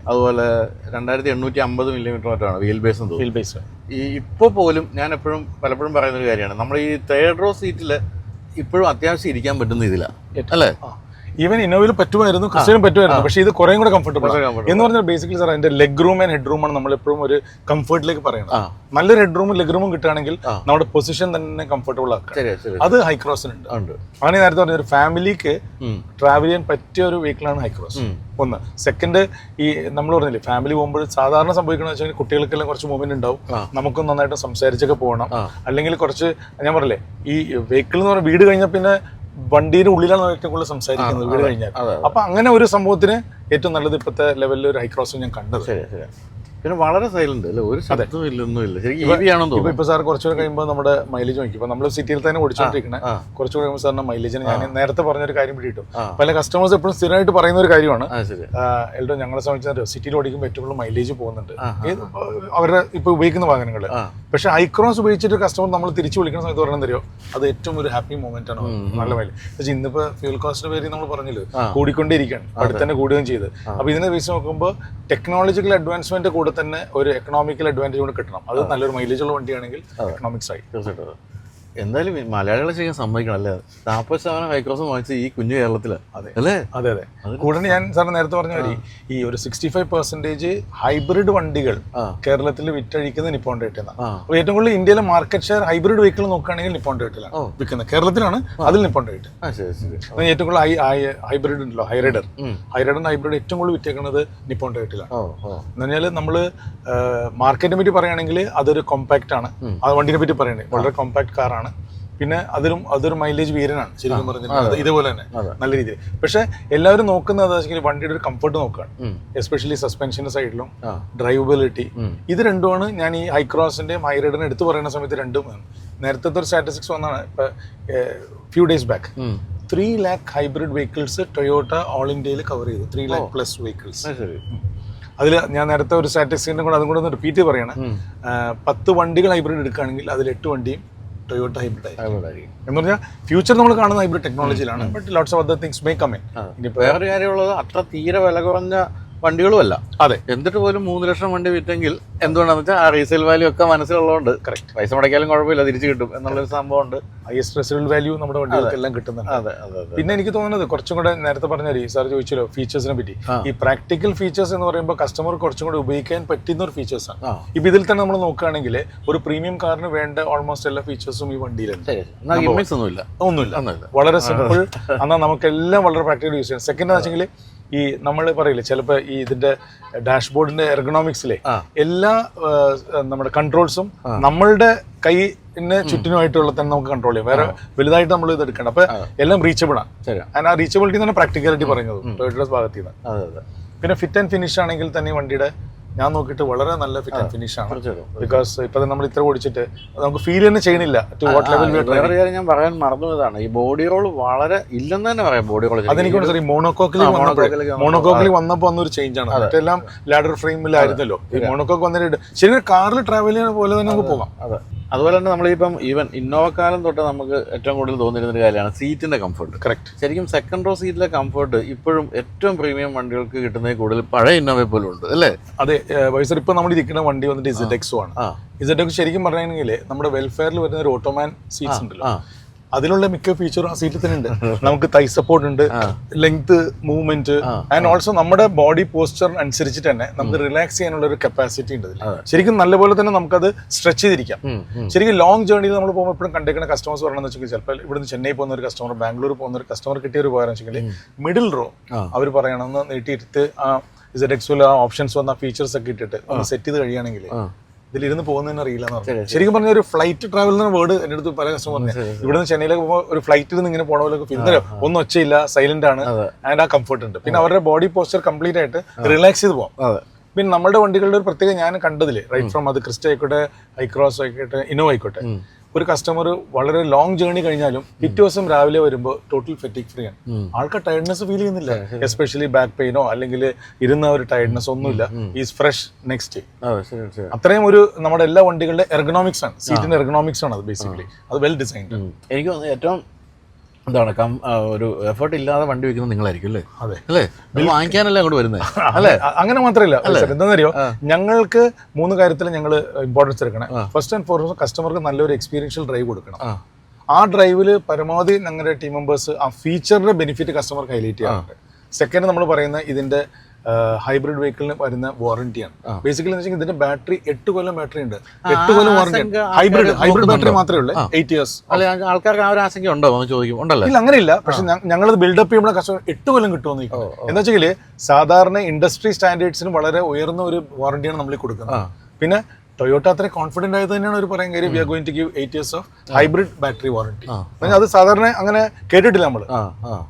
അതുപോലെ 2850 മില്ലിമീറ്റർ മറ്റാണ് വീൽ ബേസ്. ഈ ഇപ്പോൾ പോലും ഞാൻ പലപ്പോഴും പറയുന്ന ഒരു കാര്യമാണ്, നമ്മൾ ഈ തേർഡ് റോ സീറ്റിൽ ഇപ്പോഴും അത്യാവശ്യം ഇരിക്കാൻ പറ്റുന്ന ഇതിലാണ് അല്ലേ.
ഈവൻ ഇന്നോവയിൽ പറ്റുമായിരുന്നു, ക്രിസ്റ്റയിലും പറ്റുമായിരുന്നു. പക്ഷേ ഇത് കുറേ കൂടെ കംഫർട്ടബിൾ എന്ന് പറഞ്ഞാൽ ബേസിക്കലി സാർ അതിന്റെ ലെഗ് റൂം ആൻഡ് ഹെഡ് റൂമാണ് നമ്മളെപ്പോഴും ഒരു കംഫർട്ടിലേക്ക് പറയുന്നത്. നല്ലൊരു ഹെഡ് റൂമും ലെഗ് റൂമും കിട്ടുകയാണെങ്കിൽ നമ്മുടെ പൊസിഷൻ തന്നെ കംഫർട്ടബിൾ ആക്കാം. അത് ഹൈക്രോസിനുണ്ട്. ആണ് നേരത്തെ പറഞ്ഞ ഒരു ഫാമിലിക്ക് ട്രാവൽ ചെയ്യാൻ പറ്റിയ ഒരു വെഹിക്കിളാണ് ഹൈക്രോസ്. ഒന്ന്. സെക്കൻഡ്, ഈ നമ്മൾ പറഞ്ഞില്ലേ ഫാമിലി പോകുമ്പോൾ സാധാരണ സംഭവിക്കണമെന്ന് വെച്ചാൽ കുട്ടികൾക്കെല്ലാം കുറച്ച് മൂവ്മെന്റ് ഉണ്ടാവും, നമുക്കും നന്നായിട്ട് സംസാരിച്ചൊക്കെ പോകണം. അല്ലെങ്കിൽ കുറച്ച് ഞാൻ പറഞ്ഞില്ലേ ഈ വെഹിക്കിൾ എന്ന് പറഞ്ഞാൽ വീട് കഴിഞ്ഞാൽ പിന്നെ വണ്ടിയുടെ ഉള്ളിലാണ് ഏറ്റവും കൂടുതൽ സംസാരിക്കുന്നത് വീട് കഴിഞ്ഞാൽ. അപ്പൊ അങ്ങനെ ഒരു സംഭവത്തിന് ഏറ്റവും നല്ലത് ഇപ്പോഴത്തെ ലെവലിൽ ഒരു ഹൈക്രോസ് ഞാൻ കണ്ടത്.
പിന്നെ വളരെ സൈലന്റ് അല്ലേ, ഒരു ശബ്ദവും ഇല്ലൊന്നുമില്ല. ശരിക്കും
ഇപ്പൊ സാർ കുറച്ചുകൂടെ കഴിയുമ്പോൾ നമ്മുടെ മൈലേജ് നോക്കി. ഇപ്പൊ നമ്മൾ സിറ്റിയിൽ തന്നെ ഓടിച്ചോണ്ടിരിക്കണേ, കുറച്ചുകൂടെ കഴിയുമ്പോൾ സാറിന്റെ മൈലേജിന് ഞാൻ നേരത്തെ പറഞ്ഞൊരു കാര്യം പിടിയിട്ടു. പല കസ്റ്റമേഴ്സ് എപ്പോഴും സ്ഥിരമായിട്ട് പറയുന്ന ഒരു കാര്യമാണ്, എൽഡോ ഞങ്ങളെ സംബന്ധിച്ച് സിറ്റിയിൽ ഓടിക്കുമ്പോൾ ഏറ്റവും കൂടുതൽ മൈലേജ് പോകുന്നുണ്ട് അവരുടെ ഇപ്പൊ ഉപയോഗിക്കുന്ന വാഹനങ്ങൾ. പക്ഷെ ഹൈക്രോസ് ഉപയോഗിച്ചിട്ട് കസ്റ്റമർ നമ്മൾ തിരിച്ചു വിളിക്കുന്ന സമയത്ത് പറയുന്നത് തരുമോ, അത് ഏറ്റവും ഒരു ഹാപ്പി മൊമെന്റ് ആണ്. നല്ല മൈലേജ്. പക്ഷേ ഇന്നിപ്പോ ഫ്യൂൽ കോസ്റ്റിന്റെ പേര് നമ്മൾ പറഞ്ഞില്ല, കൂടിക്കൊണ്ടേയിരിക്കുകയാണ്, അടുത്ത് തന്നെ കൂടുകയും ചെയ്ത്. അപ്പൊ ഇതിനെ വെച്ച് നോക്കുമ്പോൾ ടെക്നോളജിക്കൽ അഡ്വാൻസ്മെന്റ് കൂടെ തന്നെ ഒരു എക്കണോമിക്കൽ അഡ്വാൻറ്റേജ് കൂടെ കിട്ടണം. അത് നല്ലൊരു മൈലേജ് ഉള്ള വണ്ടിയാണെങ്കിൽ എക്കണോമിക്സ് ആയി.
തീർച്ചയായിട്ടും എന്തായാലും മലയാളികളെ ചെയ്യാൻ സമ്മതിക്കണം അല്ലേ. 40% ഹൈക്രോസ് വാങ്ങിച്ച് ഈ കുഞ്ഞു കേരളത്തില് അല്ലേ.
അതെ. കൂടെ ഞാൻ സാറിന് നേരത്തെ പറഞ്ഞ മാതിരി ഈ ഒരു 65% ഹൈബ്രിഡ് വണ്ടികൾ കേരളത്തിൽ വിറ്റഴിക്കുന്നത് നിപ്പോൺ ടൊയോട്ടയാണ്. അപ്പോൾ ഏറ്റവും കൂടുതൽ ഇന്ത്യയിലെ മാർക്കറ്റ് ഷെയർ ഹൈബ്രിഡ് വെഹിക്കിൾ നോക്കുകയാണെങ്കിൽ നിപ്പോൺ ടൊയോട്ടയിലാണ് വിൽക്കുന്നത്. കേരളത്തിലാണ് അതിൽ നിപ്പോൺ ടൊയോട്ട. ഏറ്റവും കൂടുതൽ ഹൈബ്രിഡ് ഉണ്ടല്ലോ, ഹൈറൈഡർ ഹൈബ്രിഡ് ഏറ്റവും കൂടുതൽ വിറ്റേക്കുന്നത് നിപ്പോൺ ടൊയോട്ടയിലാണ്. എന്ന് പറഞ്ഞാൽ നമ്മൾ മാർക്കറ്റിനെ പറ്റി പറയുകയാണെങ്കിൽ അതൊരു കോമ്പാക്ട് ആണ്. ആ വണ്ടിനെ പറ്റി പറയുകയാണെങ്കിൽ വളരെ കോമ്പാക്ട് കാറാണ്. പിന്നെ അതൊരു മൈലേജ് വീരനാണ് ശരിക്കും പറഞ്ഞിട്ട്, ഇതേപോലെ തന്നെ നല്ല രീതിയിൽ. പക്ഷെ എല്ലാവരും നോക്കുന്നത് വണ്ടിയുടെ ഒരു കംഫർട്ട് നോക്കുകയാണ്, എസ്പെഷ്യലി സസ്പെൻഷന്റെ സൈഡിലും ഡ്രൈവബിലിറ്റി. ഇത് രണ്ടുമാണ് ഞാൻ ഈ ഹൈക്രോസിന്റെയും ഹൈറൈഡറിനെ എടുത്തു പറയുന്ന സമയത്ത് രണ്ടും. നേരത്തെ ഒരു സ്റ്റാറ്റിസ്റ്റിക്സ് വന്നാണ് ഇപ്പൊ few days back 3 lakh hybrid vehicles Toyota all ഇന്ത്യയിൽ കവർ ചെയ്തു. 3 lakh പ്ലസ് വെഹിക്കിൾസ്. അതിൽ ഞാൻ നേരത്തെ ഒരു സ്റ്റാറ്റിസ്റ്റിക്സിന്റെ കൂടെ അതും കൂടെ ഒന്ന് റിപ്പീറ്റ് പറയാണ്, 10 വണ്ടികൾ ഹൈബ്രിഡ് എടുക്കുകയാണെങ്കിൽ അതിൽ 8 വണ്ടിയും ടൊയോട്ട ഹൈബ്രിഡ് ആയിരിക്കും. എന്ന് പറഞ്ഞാൽ ഫ്യൂച്ചർ നമ്മൾ കാണുന്ന ഹൈബ്രിഡ് ടെക്നോളജിയിലാണ്. But lots of other things may come in.
വേറൊരു കാര്യമുള്ളത്, അത്ര തീരെ വില കുറഞ്ഞ വണ്ടികളുമല്ല.
അതെ.
എന്നിട്ട് പോലും 3 ലക്ഷം വണ്ടി വിറ്റെങ്കിൽ എന്തുകൊണ്ടാന്ന് വെച്ചാൽ ആ റീസെയിൽ വാല്യൂ ഒക്കെ മനസ്സിലുള്ളതുകൊണ്ട് കറക്റ്റ് പൈസ മുടക്കിയാലും കുഴപ്പമില്ല, തിരിച്ചു കിട്ടും എന്നുള്ളൊരു സംഭവം ഉണ്ട്.
ഹയസ്റ്റ് റെസിഡൽ വാല്യൂ നമ്മുടെ വണ്ടികൾക്കെല്ലാം കിട്ടുന്നുണ്ട്.
അതെ.
പിന്നെ എനിക്ക് തോന്നുന്നത് കുറച്ചും കൂടെ നേരത്തെ പറഞ്ഞ സാർ ചോദിച്ചല്ലോ ഫീച്ചേഴ്സിനെ പറ്റി, ഈ പ്രാക്ടിക്കൽ ഫീച്ചേഴ്സ് എന്ന് പറയുമ്പോൾ കസ്റ്റമർ കുറച്ചും കൂടെ ഉപയോഗിക്കാൻ പറ്റുന്ന ഒരു ഫീച്ചേഴ്സാണ്. ഇപ്പൊ ഇതിൽ തന്നെ നമ്മൾ നോക്കുകയാണെങ്കിൽ ഒരു പ്രീമിയം കാറിന് വേണ്ട ഓൾമോസ്റ്റ് എല്ലാ ഫീച്ചേഴ്സും ഈ വണ്ടിയിലുണ്ട്. ഒന്നുമില്ല. വളരെ സിമ്പിൾ. എന്നാൽ നമുക്കെല്ലാം വളരെ പ്രാക്ടിക്കൽ യൂസ് ചെയ്യാം. സെക്കൻഡ് എന്ന് വെച്ചെങ്കിൽ ഈ നമ്മൾ പറയില്ലേ ചിലപ്പോൾ ഈ ഇതിന്റെ ഡാഷ്ബോർഡിന്റെ എർഗണോമിക്സിലെ എല്ലാ നമ്മുടെ കൺട്രോൾസും നമ്മളുടെ കൈന് ചുറ്റിനുമായിട്ടുള്ള തന്നെ നമുക്ക് കൺട്രോൾ ചെയ്യാം. വേറെ വലുതായിട്ട് നമ്മൾ ഇത് എടുക്കണം. അപ്പൊ എല്ലാം റീച്ചബിൾ ആണ്. ആൻഡ് ആ റീച്ചബിലിറ്റി തന്നെ പ്രാക്ടിക്കാലിറ്റി പറയുന്നത് ടൊയോട്ടയുടെ ഭാഗത്ത് നിന്ന്. പിന്നെ ഫിറ്റ് ആൻഡ് ഫിനിഷ് ആണെങ്കിൽ തന്നെ വണ്ടിയുടെ ഞാൻ നോക്കിയിട്ട് വളരെ നല്ല ഫിറ്റ് ആൻഡ് ഫിനിഷ് ആണ്. ബിക്കോസ് ഇപ്പൊ നമ്മൾ ഇത്ര ഓടിച്ചിട്ട് നമുക്ക് ഫീൽ തന്നെ ചെയ്യണില്ല.
ഞാൻ പറയാൻ മറന്നതാണ്, ഈ ബോഡി റോൾ വളരെ ഇല്ലെന്ന് തന്നെ പറയാം. ബോഡി റോൾ
അതെനിക്ക് മോണോകോക്കിൽ വന്നപ്പോൾ വന്നൊരു ചേഞ്ച് ആണ്. മറ്റെല്ലാം ലാഡർ ഫ്രെയിമിലായിരുന്നല്ലോ. ഈ മോണോകോക്ക് വന്നിട്ട് ശരിക്കും കാറിൽ ട്രാവൽ ചെയ്യുന്ന പോലെ തന്നെ നമുക്ക് പോകാം.
അതുപോലെ തന്നെ നമ്മളിപ്പം ഈവൻ ഇന്നോവ കാലം തൊട്ട് നമുക്ക് ഏറ്റവും കൂടുതൽ തോന്നിയിരുന്ന ഒരു കാര്യമാണ് സീറ്റിന്റെ കംഫർട്ട്.
കറക്റ്റ്.
ശരിക്കും സെക്കൻഡ് റോ സീറ്റിലെ കംഫർട്ട് ഇപ്പോഴും ഏറ്റവും പ്രീമിയം വണ്ടികൾക്ക് കിട്ടുന്നതിൽ കൂടുതൽ പഴയ ഇന്നോവയെ പോലും ഉണ്ട് അല്ലേ?
അതെ വൈസർ. ഇപ്പൊ നമ്മൾ ഇരിക്കുന്ന വണ്ടി വന്നിട്ട് ZX ആണ്. ZX ശരിക്കും പറഞ്ഞെങ്കിൽ നമ്മുടെ വെൽഫെയറിൽ വരുന്ന ഒരു ഓട്ടോമാൻ സീറ്റ്സ് ഉണ്ടല്ലോ, അതിലുള്ള മിക്ക ഫീച്ചറും ആ സീറ്റിൽ തന്നെ ഉണ്ട്. നമുക്ക് തൈ സപ്പോർട്ട് ഉണ്ട്, ലെങ്ത്, മൂവ്മെന്റ്, ആൻഡ് ഓൾസോ നമ്മുടെ ബോഡി പോസ്ചർ അനുസരിച്ചിട്ട് തന്നെ നമുക്ക് റിലാക്സ് ചെയ്യാനുള്ള ഒരു കപ്പാസിറ്റി ഉണ്ട്. ശരിക്കും നല്ലപോലെ തന്നെ നമുക്കത് സ്ട്രെച്ച് ചെയ്തിരിക്കാം. ശരിക്കും ലോങ് ജേർണിയിൽ നമ്മൾ പോകുമ്പോൾ എപ്പോഴും കണ്ടേക്കുന്ന കസ്റ്റമേഴ്സ് പറയണമെന്ന് വെച്ചാൽ ചിലപ്പോൾ ഇവിടുന്ന് ചെന്നൈ പോകുന്ന ഒരു കസ്റ്റമർ, ബാംഗ്ലൂർ പോകുന്ന ഒരു കസ്റ്റമർ കിട്ടിയ ഒരു ഉപകാരം വെച്ചെങ്കിൽ മിഡിൽ റോ അവർ പറയണമെന്ന് നീട്ടിയിട്ട് ആ ZX ആ ഓപ്ഷൻസ് വന്ന ഫീച്ചേഴ്സ് ഒക്കെ ഇട്ടിട്ട് ഒന്ന് സെറ്റ് ചെയ്ത് കഴിയുകയാണെങ്കിൽ ഇതിലിരുന്ന് പോകുന്നതിന് അറിയില്ല എന്ന് പറഞ്ഞു. ശരിക്കും പറഞ്ഞ ഒരു ഫ്ലൈറ്റ് ട്രാവൽ എന്ന വേർഡ് എൻ്റെ അടുത്ത് പല കസ്റ്റമർ പറഞ്ഞു. ഇവിടുന്ന് ചെന്നൈയിലേക്ക് പോകുമ്പോൾ ഒരു ഫ്ലൈറ്റിൽ നിന്ന് ഇങ്ങനെ പോണ പോലെ ഫീൽ, ഒന്നും ഒച്ചയില്ല, സൈലന്റ് ആണ്, ആൻഡ് ആ കംഫർട്ട് ഉണ്ട്. പിന്നെ അവരുടെ ബോഡി പോസ്ചർ കംപ്ലീറ്റ് ആയിട്ട് റിലാക്സ് ചെയ്ത് പോകാം. പിന്നെ നമ്മുടെ വണ്ടികളുടെ ഒരു പ്രത്യേകം ഞാൻ കണ്ടതില് റൈറ്റ് ഫ്രം അത് ക്രിസ്റ്റ ആയിക്കോട്ടെ, ഐക്രോസ് ആയിക്കോട്ടെ, ഇന്നോവ ആയിക്കോട്ടെ, ഒരു കസ്റ്റമർ വളരെ ലോങ് ജേർണി കഴിഞ്ഞാലും പിറ്റേ ദിവസം രാവിലെ വരുമ്പോൾ ടോട്ടൽ ഫെറ്റിക് ഫ്രീ ആണ്. ആൾക്ക് ടയർഡ്നെസ് ഫീൽ ചെയ്യുന്നില്ല. എസ്പെഷ്യലി ബാക്ക് പെയിനോ അല്ലെങ്കിൽ ഇരുന്ന ഒരു ടയർഡ്നെസ് ഒന്നുമില്ല. Is fresh next day. അത്രയും ഒരു നമ്മുടെ എല്ലാ വണ്ടികളുടെ എർഗണോമിക്സ് ആണ്, സീറ്റിന്റെ എർഗണോമിക്സ് ആണ് അത് ബേസിക്കലി. അത് വെൽ ഡിസൈൻഡ്.
എനിക്ക് തോന്നുന്നു ഏറ്റവും എന്താണ് ഒരു എഫേർട്ട് ഇല്ലാതെ വണ്ടി വെക്കുന്നത് നിങ്ങളായിരിക്കും അല്ലേ?
അതെ
അല്ലേ? വാങ്ങിക്കാനല്ലേ അങ്ങോട്ട് വരുന്നത് അല്ലേ?
അങ്ങനെ മാത്രമല്ല, എന്താണെന്നറിയോ, ഞങ്ങൾക്ക് 3 കാര്യത്തിൽ ഞങ്ങൾ ഇമ്പോർട്ടൻസ് എടുക്കണം. ഫസ്റ്റ് ആൻഡ് ഫോർമോസ്റ്റ് കസ്റ്റമർക്ക് നല്ലൊരു എക്സ്പീരിയൻഷ്യൽ ഡ്രൈവ് കൊടുക്കണം. ആ ഡ്രൈവിൽ പരമാവധി ഞങ്ങളുടെ ടീം മെമ്പേഴ്സ് ആ ഫീച്ചറിന്റെ ബെനിഫിറ്റ് കസ്റ്റമർക്ക് ഹൈലൈറ്റ് ചെയ്യാറുണ്ട്. സെക്കൻഡ് നമ്മൾ പറയുന്ന ഇതിന്റെ ഹൈബ്രിഡ് വെഹിക്കിളിന് വരുന്ന വാറന്റിയാണ്. ബേസിക്കലി എന്ന് വെച്ചാൽ ഇതിന്റെ ബാറ്ററി 8 കൊല്ലം ബാറ്ററി ഉണ്ട്. 8 കൊല്ലം വാറന്റി. ഹൈബ്രിഡ് ബാറ്ററി മാത്രമേ ഉള്ളൂ. 8 years.
ആൾക്കാർക്ക് ആ ഒരു ആശങ്ക ഉണ്ടോ എന്ന് ചോദിക്കും. ഉണ്ടല്ലോ.
ഇല്ല, അങ്ങനെയില്ല. പക്ഷെ ഞങ്ങളത് ബിൽഡപ്പ് ചെയ്യുമ്പോൾ കസ്റ്റമർ 8 കൊല്ലം കിട്ടുമെന്ന് എന്ന് വെച്ചാൽ സാധാരണ ഇൻഡസ്ട്രി സ്റ്റാൻഡേർഡ്സിന് വളരെ ഉയർന്ന ഒരു വാറന്റിയാണ് നമ്മൾ കൊടുക്കുന്നത്. പിന്നെ ടൊയോട്ട അത്ര കോൺഫിഡന്റ് ആയത് തന്നെയാണ് അവർ പറയാൻ കാര്യം. We are going to give 8 years of hybrid battery warranty. അത് സാധാരണ അങ്ങനെ കേട്ടിട്ടില്ല നമ്മൾ.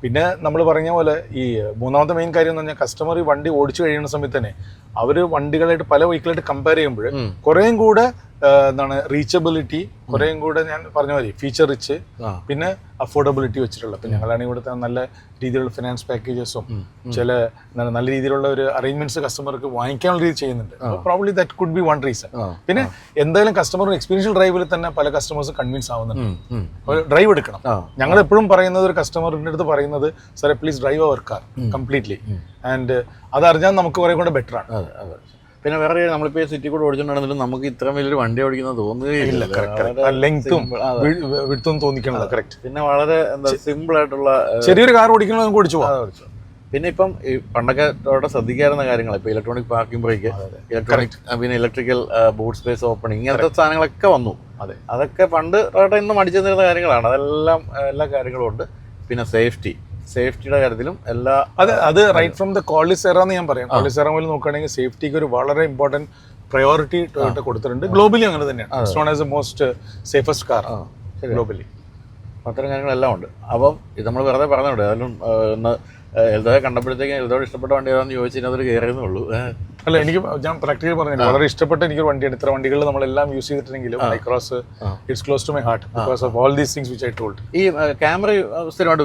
പിന്നെ നമ്മൾ പറഞ്ഞ പോലെ ഈ മൂന്നാമത്തെ മെയിൻ കാര്യം എന്ന് പറഞ്ഞാൽ കസ്റ്റമർ ഈ വണ്ടി ഓടിച്ചു കഴിയുന്ന സമയത്ത് തന്നെ അവർ വണ്ടികളായിട്ട് പല വെഹിക്കിളായിട്ട് കമ്പയർ ചെയ്യുമ്പോൾ കുറേയും കൂടെ എന്താണ് റീച്ചബിലിറ്റി, കുറേയും കൂടെ ഞാൻ പറഞ്ഞ മാതിരി ഫീച്ചർ റിച്ച്, പിന്നെ അഫോർഡബിലിറ്റി വെച്ചിട്ടുള്ള. ഇപ്പം ഞങ്ങളാണെങ്കിൽ ഇവിടുത്തെ നല്ല രീതിയിലുള്ള ഫിനാൻസ് പാക്കേജസും ചില നല്ല രീതിയിലുള്ള ഒരു അറേഞ്ച്മെന്റ്സ് കസ്റ്റമർക്ക് വാങ്ങിക്കാനുള്ള രീതി ചെയ്യുന്നുണ്ട്. Probably that could be one reason. പിന്നെ എന്തായാലും കസ്റ്റമർ എക്സ്പീരിയൻഷ്യൽ ഡ്രൈവിൽ തന്നെ പല കസ്റ്റമേഴ്സ് കൺവിൻസ് ആവുന്നുണ്ട് ഡ്രൈവ് എടുക്കണം. ഞങ്ങൾ എപ്പോഴും പറയുന്നത് ഒരു കസ്റ്റമറിന്റെ അടുത്ത് പറയുന്നത്, സാറേ please drive our car completely, and അതറിഞ്ഞാൽ നമുക്ക് കുറെ കൂടെ ബെറ്റർ ആണ്.
പിന്നെ വേറെ നമ്മളിപ്പോ സിറ്റി കൂടെ ഓടിച്ചിട്ടുണ്ടെങ്കിലും നമുക്ക് ഇത്രയും വലിയൊരു വണ്ടി ഓടിക്കുന്നത് തോന്നുകയില്ല.
ലെങ്ത്തും വിഡ്ത്തും തോന്നിക്കണത് കറക്റ്റ്.
പിന്നെ വളരെ സിമ്പിൾ ആയിട്ടുള്ള
ചെറിയൊരു കാർ ഓടിക്കണമെങ്കിൽ നമുക്ക് ഓടിച്ചു പോകാം.
പിന്നെ ഇപ്പം ഈ പണ്ടൊക്കെ അവിടെ ശ്രദ്ധിക്കാവുന്ന കാര്യങ്ങൾ ഇപ്പൊ ഇലക്ട്രോണിക് പാർക്കിംഗ് ബ്രേക്ക്, ഇലക്ട്രോണിക് പിന്നെ ഇലക്ട്രിക്കൽ ബൂട്ട് സ്പേസ് ഓപ്പണിംഗ്, ഇങ്ങനത്തെ സാധനങ്ങളൊക്കെ വന്നു. അതൊക്കെ പണ്ട് ടൊയോട്ട ഇന്നും അടിച്ചു തന്നിരുന്ന കാര്യങ്ങളാണ്. അതെല്ലാം എല്ലാ കാര്യങ്ങളും ഉണ്ട്. പിന്നെ സേഫ്റ്റിയുടെ കാര്യത്തിലും എല്ലാ
അത് റൈറ്റ് ഫ്രം ദ കോളിസെറ എന്ന് ഞാൻ പറയാം. കോളിസെറ മുതൽ നോക്കുകയാണെങ്കിൽ സേഫ്റ്റിക്ക് ഒരു വളരെ ഇമ്പോർട്ടന്റ് പ്രയോറിറ്റി ടൊയോട്ട കൊടുത്തിട്ടുണ്ട്. ഗ്ലോബലി അങ്ങനെ തന്നെയാണ്. It's known as the most safest car globally.
അത്തരം കാര്യങ്ങളെല്ലാം ഉണ്ട്. അപ്പം ഇത് നമ്മൾ വെറുതെ പറഞ്ഞുണ്ട്. അതിലും ഒന്ന് എൽദോയെ കണ്ടപ്പോഴത്തേക്കും എൽദോയോട് ഇഷ്ടപ്പെട്ട വണ്ടി ഏതാണെന്ന് ചോദിച്ചാൽ അതൊരു കയറിയെന്നേ ഉള്ളൂ.
അല്ല, എനിക്ക് ഞാൻ പ്രാക്ടിക്കലി പറഞ്ഞു വളരെ ഇഷ്ടപ്പെട്ട എനിക്കൊരു വണ്ടിയാണ്. ഇത്ര വണ്ടികൾ നമ്മളെല്ലാം യൂസ് ചെയ്തിട്ടുണ്ടെങ്കിലും Hycross it's close to my heart because of all these things which I told.
ഈ ക്യാമറ സ്ഥിരമായിട്ട്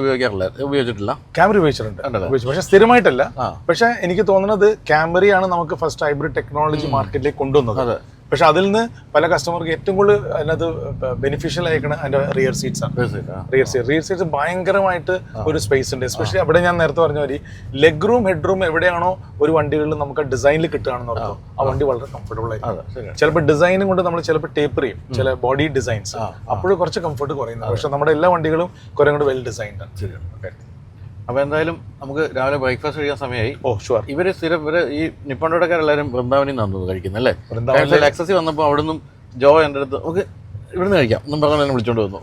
ഉപയോഗിച്ചിട്ടില്ല?
ക്യാമറ ഉപയോഗിച്ചിട്ടുണ്ട്, പക്ഷെ സ്ഥിരമായിട്ടല്ല. പക്ഷെ എനിക്ക് തോന്നുന്നത് ക്യാമറയാണ് നമുക്ക് ഫസ്റ്റ് ഹൈബ്രിഡ് ടെക്നോളജി മാർക്കറ്റിലേക്ക് കൊണ്ടുവന്നത്. പക്ഷെ അതിൽ നിന്ന് പല കസ്റ്റമർക്ക് ഏറ്റവും കൂടുതൽ അതിനകത്ത് ബെനിഫിഷ്യൽ ആയിരിക്കണം അതിന്റെ റിയർ സീറ്റ്സ് ആണ്. റിയർ സീറ്റ്സ് ഭയങ്കരമായിട്ട് ഒരു സ്പേസ് ഉണ്ട്. എസ്പെഷ്യലി അവിടെ ഞാൻ നേരത്തെ പറഞ്ഞ മാതിരി ലെഗ് റൂം ഹെഡ് റൂം എവിടെയാണോ ഒരു വണ്ടികളിൽ നമുക്ക് ഡിസൈനിൽ കിട്ടുകയാണെന്ന് പറഞ്ഞു ആ വണ്ടി വളരെ കംഫർട്ടബിൾ ആയിരിക്കും. ചിലപ്പോൾ ഡിസൈനും കൊണ്ട് നമ്മൾ ചിലപ്പോൾ ടേപ്പർ ചെയ്യും ചില ബോഡി ഡിസൈൻസ്, അപ്പോഴും കുറച്ച് കംഫർട്ട് കുറയുന്നത്. പക്ഷെ നമ്മുടെ എല്ലാ വണ്ടികളും കുറെ കൂടെ വെൽ ഡിസൈൻഡ് ആണ്.
അപ്പോൾ എന്തായാലും നമുക്ക് രാവിലെ ബ്രേക്ക്ഫാസ്റ്റ് കഴിക്കാൻ സമയമായി. ഷുവർ. ഇവര് ഈ നിപ്പോൺ ടൊയോട്ടക്കാരെല്ലാവരും വൃന്ദാവനിൽ നിന്നാണ് കഴിക്കുന്നത് അല്ലേ? എക്സസി വന്നപ്പോൾ അവിടെ നിന്നും ജോ എൻ്റെ അടുത്ത് നമുക്ക് ഇവിടുന്ന് കഴിക്കാം എന്നും പറഞ്ഞാൽ എന്നെ വിളിച്ചോണ്ട് വന്നു.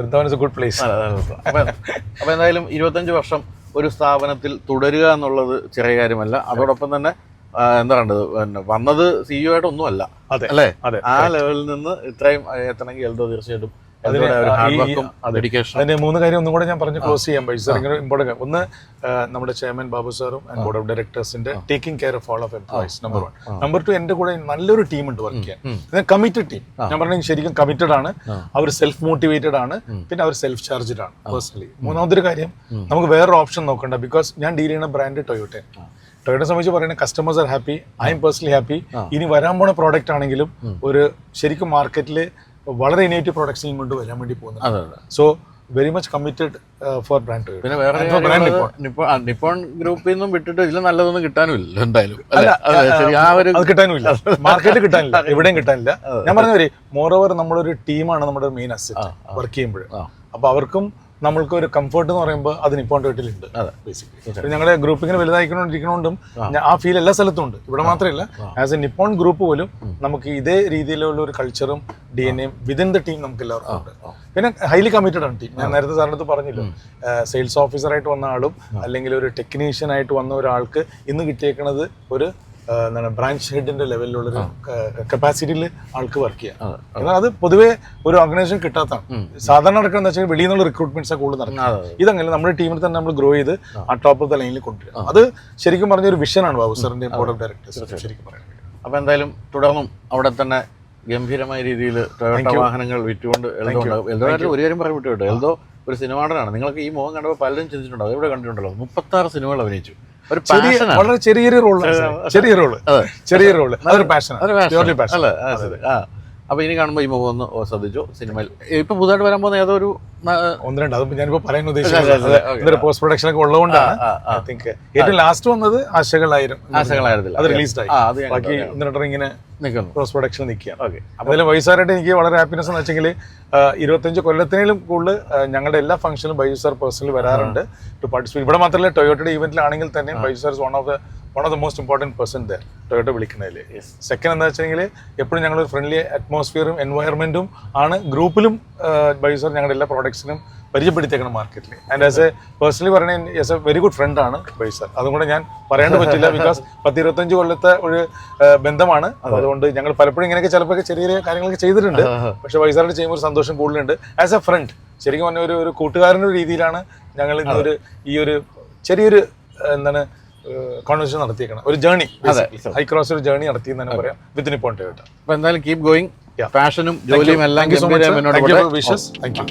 Vrindavan is A good place.
അപ്പോൾ എന്തായാലും 25 വർഷം ഒരു സ്ഥാപനത്തിൽ തുടരുക എന്നുള്ളത് ചെറിയ കാര്യമല്ല. അതോടൊപ്പം തന്നെ എന്താ കണ്ടത്, പിന്നെ വന്നത് CEO ആയിട്ടൊന്നുമല്ല അല്ലേ? ആ ലെവലിൽ നിന്ന് ഇത്രയും എത്തണമെങ്കിൽ എൽദോ തീർച്ചയായിട്ടും
അതിന് 3 കാര്യം ഒന്നും കൂടെ ഞാൻ പറഞ്ഞ് ക്ലോസ് ചെയ്യാൻ പറ്റും. ഇമ്പോർട്ടൻ്റ് ഒന്ന്, നമ്മുടെ ചെയർമാൻ ബാബു സാറും ആൻഡ് ബോർഡ് ഓഫ് ഡയറക്ടേഴ്സിന്റെ taking care of all of employees, number 1. Number 2, എന്റെ കൂടെ നല്ലൊരു ടീം ഉണ്ട് വർക്ക് ചെയ്യാൻ, കമ്മിറ്റഡ് ടീം. ഞാൻ പറഞ്ഞെങ്കിൽ ശരിക്കും കമ്മിറ്റഡ് ആണ്, അവർ സെൽഫ് മോട്ടിവേറ്റഡ് ആണ്, പിന്നെ അവർ സെൽഫ് ചാർജ്ഡ് ആണ് പേഴ്സണലി. മൂന്നാമതൊരു കാര്യം, നമുക്ക് വേറൊരു ഓപ്ഷൻ നോക്കണ്ട, ബിക്കോസ് ഞാൻ ഡീൽ ചെയ്യുന്ന ബ്രാൻഡ് ടൊയോട്ട. ടൊയോട്ടയെ സംബന്ധിച്ച് പറയുന്നത് customers are happy, I M personally happy. ഇനി വരാൻ പോണ പ്രോഡക്റ്റ് ആണെങ്കിലും ഒരു ശരിക്കും മാർക്കറ്റിൽ വളരെ ഇനോവേറ്റീവ് പ്രൊഡക്ട്സ് കൊണ്ട് വരാൻ വേണ്ടി പോകുന്നത്. So very much committed for brand Toyota.
പിന്നെ വേറെ നിപ്പോൺ ഗ്രൂപ്പിൽ നിന്നും വിട്ടിട്ട് ഇതിൽ നല്ലതൊന്നും കിട്ടാനുമില്ല എന്തായാലും.
അത് കിട്ടാനുമില്ല, മാർക്കറ്റിൽ കിട്ടാനില്ല, എവിടെയും കിട്ടാനില്ല. ഞാൻ പറഞ്ഞ മോർ ഓവർ നമ്മളൊരു ടീമാണ് നമ്മുടെ മെയിൻ അസറ്റ് വർക്ക് ചെയ്യുമ്പോൾ. അപ്പൊ അവർക്കും നമ്മൾക്ക് ഒരു കംഫർട്ട് എന്ന് പറയുമ്പോൾ അത് നിപ്പോൺ ടൊയോട്ടയിലുണ്ട് ബേസിക്കലി. ഞങ്ങളുടെ ഗ്രൂപ്പ് ഇങ്ങനെ വലുതായിക്കൊണ്ടിരിക്കണോണ്ടും ആ ഫീൽ എല്ലാ സ്ഥലത്തും ഉണ്ട്, ഇവിടെ മാത്രമല്ല. ആസ് എ നിപ്പോൺ ഗ്രൂപ്പ് പോലും നമുക്ക് ഇതേ രീതിയിലുള്ള ഒരു കൾച്ചറും DNA-യും വിതിൻ ദ ടീം നമുക്ക് എല്ലാവർക്കും ഉണ്ട്. പിന്നെ ഹൈലി കമ്മിറ്റഡ് ആണ് ടീം. ഞാൻ നേരത്തെ സാറിൻ്റെ അടുത്ത് പറഞ്ഞല്ലോ, സെയിൽസ് ഓഫീസറായിട്ട് വന്ന ആളും അല്ലെങ്കിൽ ഒരു ടെക്നീഷ്യൻ ആയിട്ട് വന്ന ഒരാൾക്ക് ഇന്ന് കിട്ടിയേക്കുന്നത് ഒരു എന്താണ് ബ്രാഞ്ച് ഹെഡിന്റെ ലെവലിലുള്ളൊരു കപ്പാസിറ്റിയിൽ ആൾക്ക് വർക്ക് ചെയ്യാം. എന്നാൽ അത് പൊതുവേ ഒരു ഓർഗനൈസേഷൻ കിട്ടാത്തതാണ്. സാധാരണ നടക്കുന്നത് വെച്ചാൽ വെളിയിൽ നിന്നുള്ള റിക്രൂട്ട്മെന്റ്സ് കൂടുതൽ നടക്കുന്നത്. ഇതങ്ങനെ നമ്മുടെ ടീമിൽ തന്നെ നമ്മൾ ഗ്രോ ചെയ്ത് ആ ടോപ്പ് ഓഫ് ദ ലൈനിൽ കൊണ്ടുവരിക. അത് ശരിക്കും പറഞ്ഞൊരു വിഷനാണ് ബാബു സാറിന്റെ ബോർഡ് ഓഫ് ഡയറക്ടേഴ്സ് ശരിക്കും പറയുന്നത്.
അപ്പൊ എന്തായാലും തുടർന്നും അവിടെ തന്നെ ഗംഭീരമായ രീതിയിൽ ടൊയോട്ട വാഹനങ്ങൾ വിറ്റുകൊണ്ട് എൽദോ ഒരു കാര്യം പറയാൻ വിട്ടുകൊണ്ട്, എൽദോ ഒരു സിനിമാടനാണ്. നിങ്ങൾക്ക് ഈ മുഖം കണ്ടപ്പോൾ പലരും ചിന്തിച്ചിട്ടുണ്ടാവും, എവിടെ കണ്ടിട്ടുണ്ടല്ലോ 36 സിനിമകൾ അഭിനയിച്ചു.
വളരെ ചെറിയൊരു റോള്, അതൊരു പാഷൻ.
അപ്പൊ ഇനി കാണുമ്പോൾ ഈ മുഖം ഒന്ന് ശ്രദ്ധിച്ചു. സിനിമയിൽ ഇപ്പൊ പുതുതായിട്ട് വരാൻ പോകുന്ന ഏതോ ഒരു
1-2 അത് ഞാനിപ്പോ പറയാൻ ഉദ്ദേശിച്ചത് പോസ്റ്റ് പ്രൊഡക്ഷൻ ഒക്കെ ഉള്ളതുകൊണ്ടാണ്. ഐ തിങ്ക് ഏറ്റവും ലാസ്റ്റ് വന്നത് ആശകളായിരുന്നില്ല, അത് റിലീസ്ഡായി. ബാക്കി 1-2 ഇങ്ങനെ പോസ്റ്റ് പ്രൊഡക്ഷൻ നിൽക്കുകയാണ്. അതിൽ വൈസാറായിട്ട് എനിക്ക് വളരെ ഹാപ്പിനെസ് എന്ന് വെച്ചെങ്കിൽ 25 കൊല്ലത്തിനും കൂടുതൽ ഞങ്ങളുടെ എല്ലാ ഫംഗ്ഷനിലും ബൈജു സാർ പേഴ്സണലി വരാറുണ്ട് ടു പാർട്ടിസിപ്പേറ്റ്. ഇവിടെ മാത്രമല്ല, ടൊയോട്ടയുടെ ഈവന്റിലാണെങ്കിൽ തന്നെ Baiju sir one of the most important person ദർ ടൊയോട്ട വിളിക്കുന്നതിൽ. സെക്കൻഡ് എന്താ വെച്ചെങ്കിൽ എപ്പോഴും ഞങ്ങളൊരു ഫ്രണ്ട്ലി അറ്റ്മോസ്ഫിയറും എൻവയറമെന്റും ആണ് ഗ്രൂപ്പിലും ബൈജു സാർ ഞങ്ങളുടെ എല്ലാ പ്രോഡക്ട്സിനും പരിചയപ്പെടുത്തിയേക്കണം മാർക്കറ്റിൽ. ആൻഡ് ആസ് എ പേഴ്സണലി പറയുന്നത് as A very good friend ആണ് ബൈജു സാർ. അതും കൂടെ ഞാൻ പറയാണ്ട് പറ്റില്ല, ബിക്കോസ് 10-25 കൊല്ലത്തെ ഒരു ബന്ധമാണ്. അതുകൊണ്ട് ഞങ്ങൾ പലപ്പോഴും ഇങ്ങനെയൊക്കെ ചിലപ്പോൾ ചെറിയ ചെറിയ കാര്യങ്ങളൊക്കെ ചെയ്തിട്ടുണ്ട്. പക്ഷെ ബൈജു സാറിന്റെ ചെയ്യുമ്പോൾ ഒരു സന്തോഷം കൂടുതലുണ്ട്. ആസ് എ ഫ്രണ്ട് ശരിക്കും പറഞ്ഞ ഒരു കൂട്ടുകാരൻ്റെ രീതിയിലാണ് ഞങ്ങൾ ഇന്നൊരു ഈ ഒരു ചെറിയൊരു എന്താണ് കോൺവെർസേഷൻ നടത്തിയേക്കണം, ഒരു ജേർണി, ഹൈ ക്രോസ് ഒരു ജേർണി നടത്തിയെന്ന് തന്നെ പറയാം വിത്ത് നിപ്പോൺ ടൊയോട്ട.
അപ്പൊ എന്തായാലും കീപ് ഗോയിങ്, പാഷനും ജോലിയും എല്ലാം.
Thank you so much. Wishes. Thank you.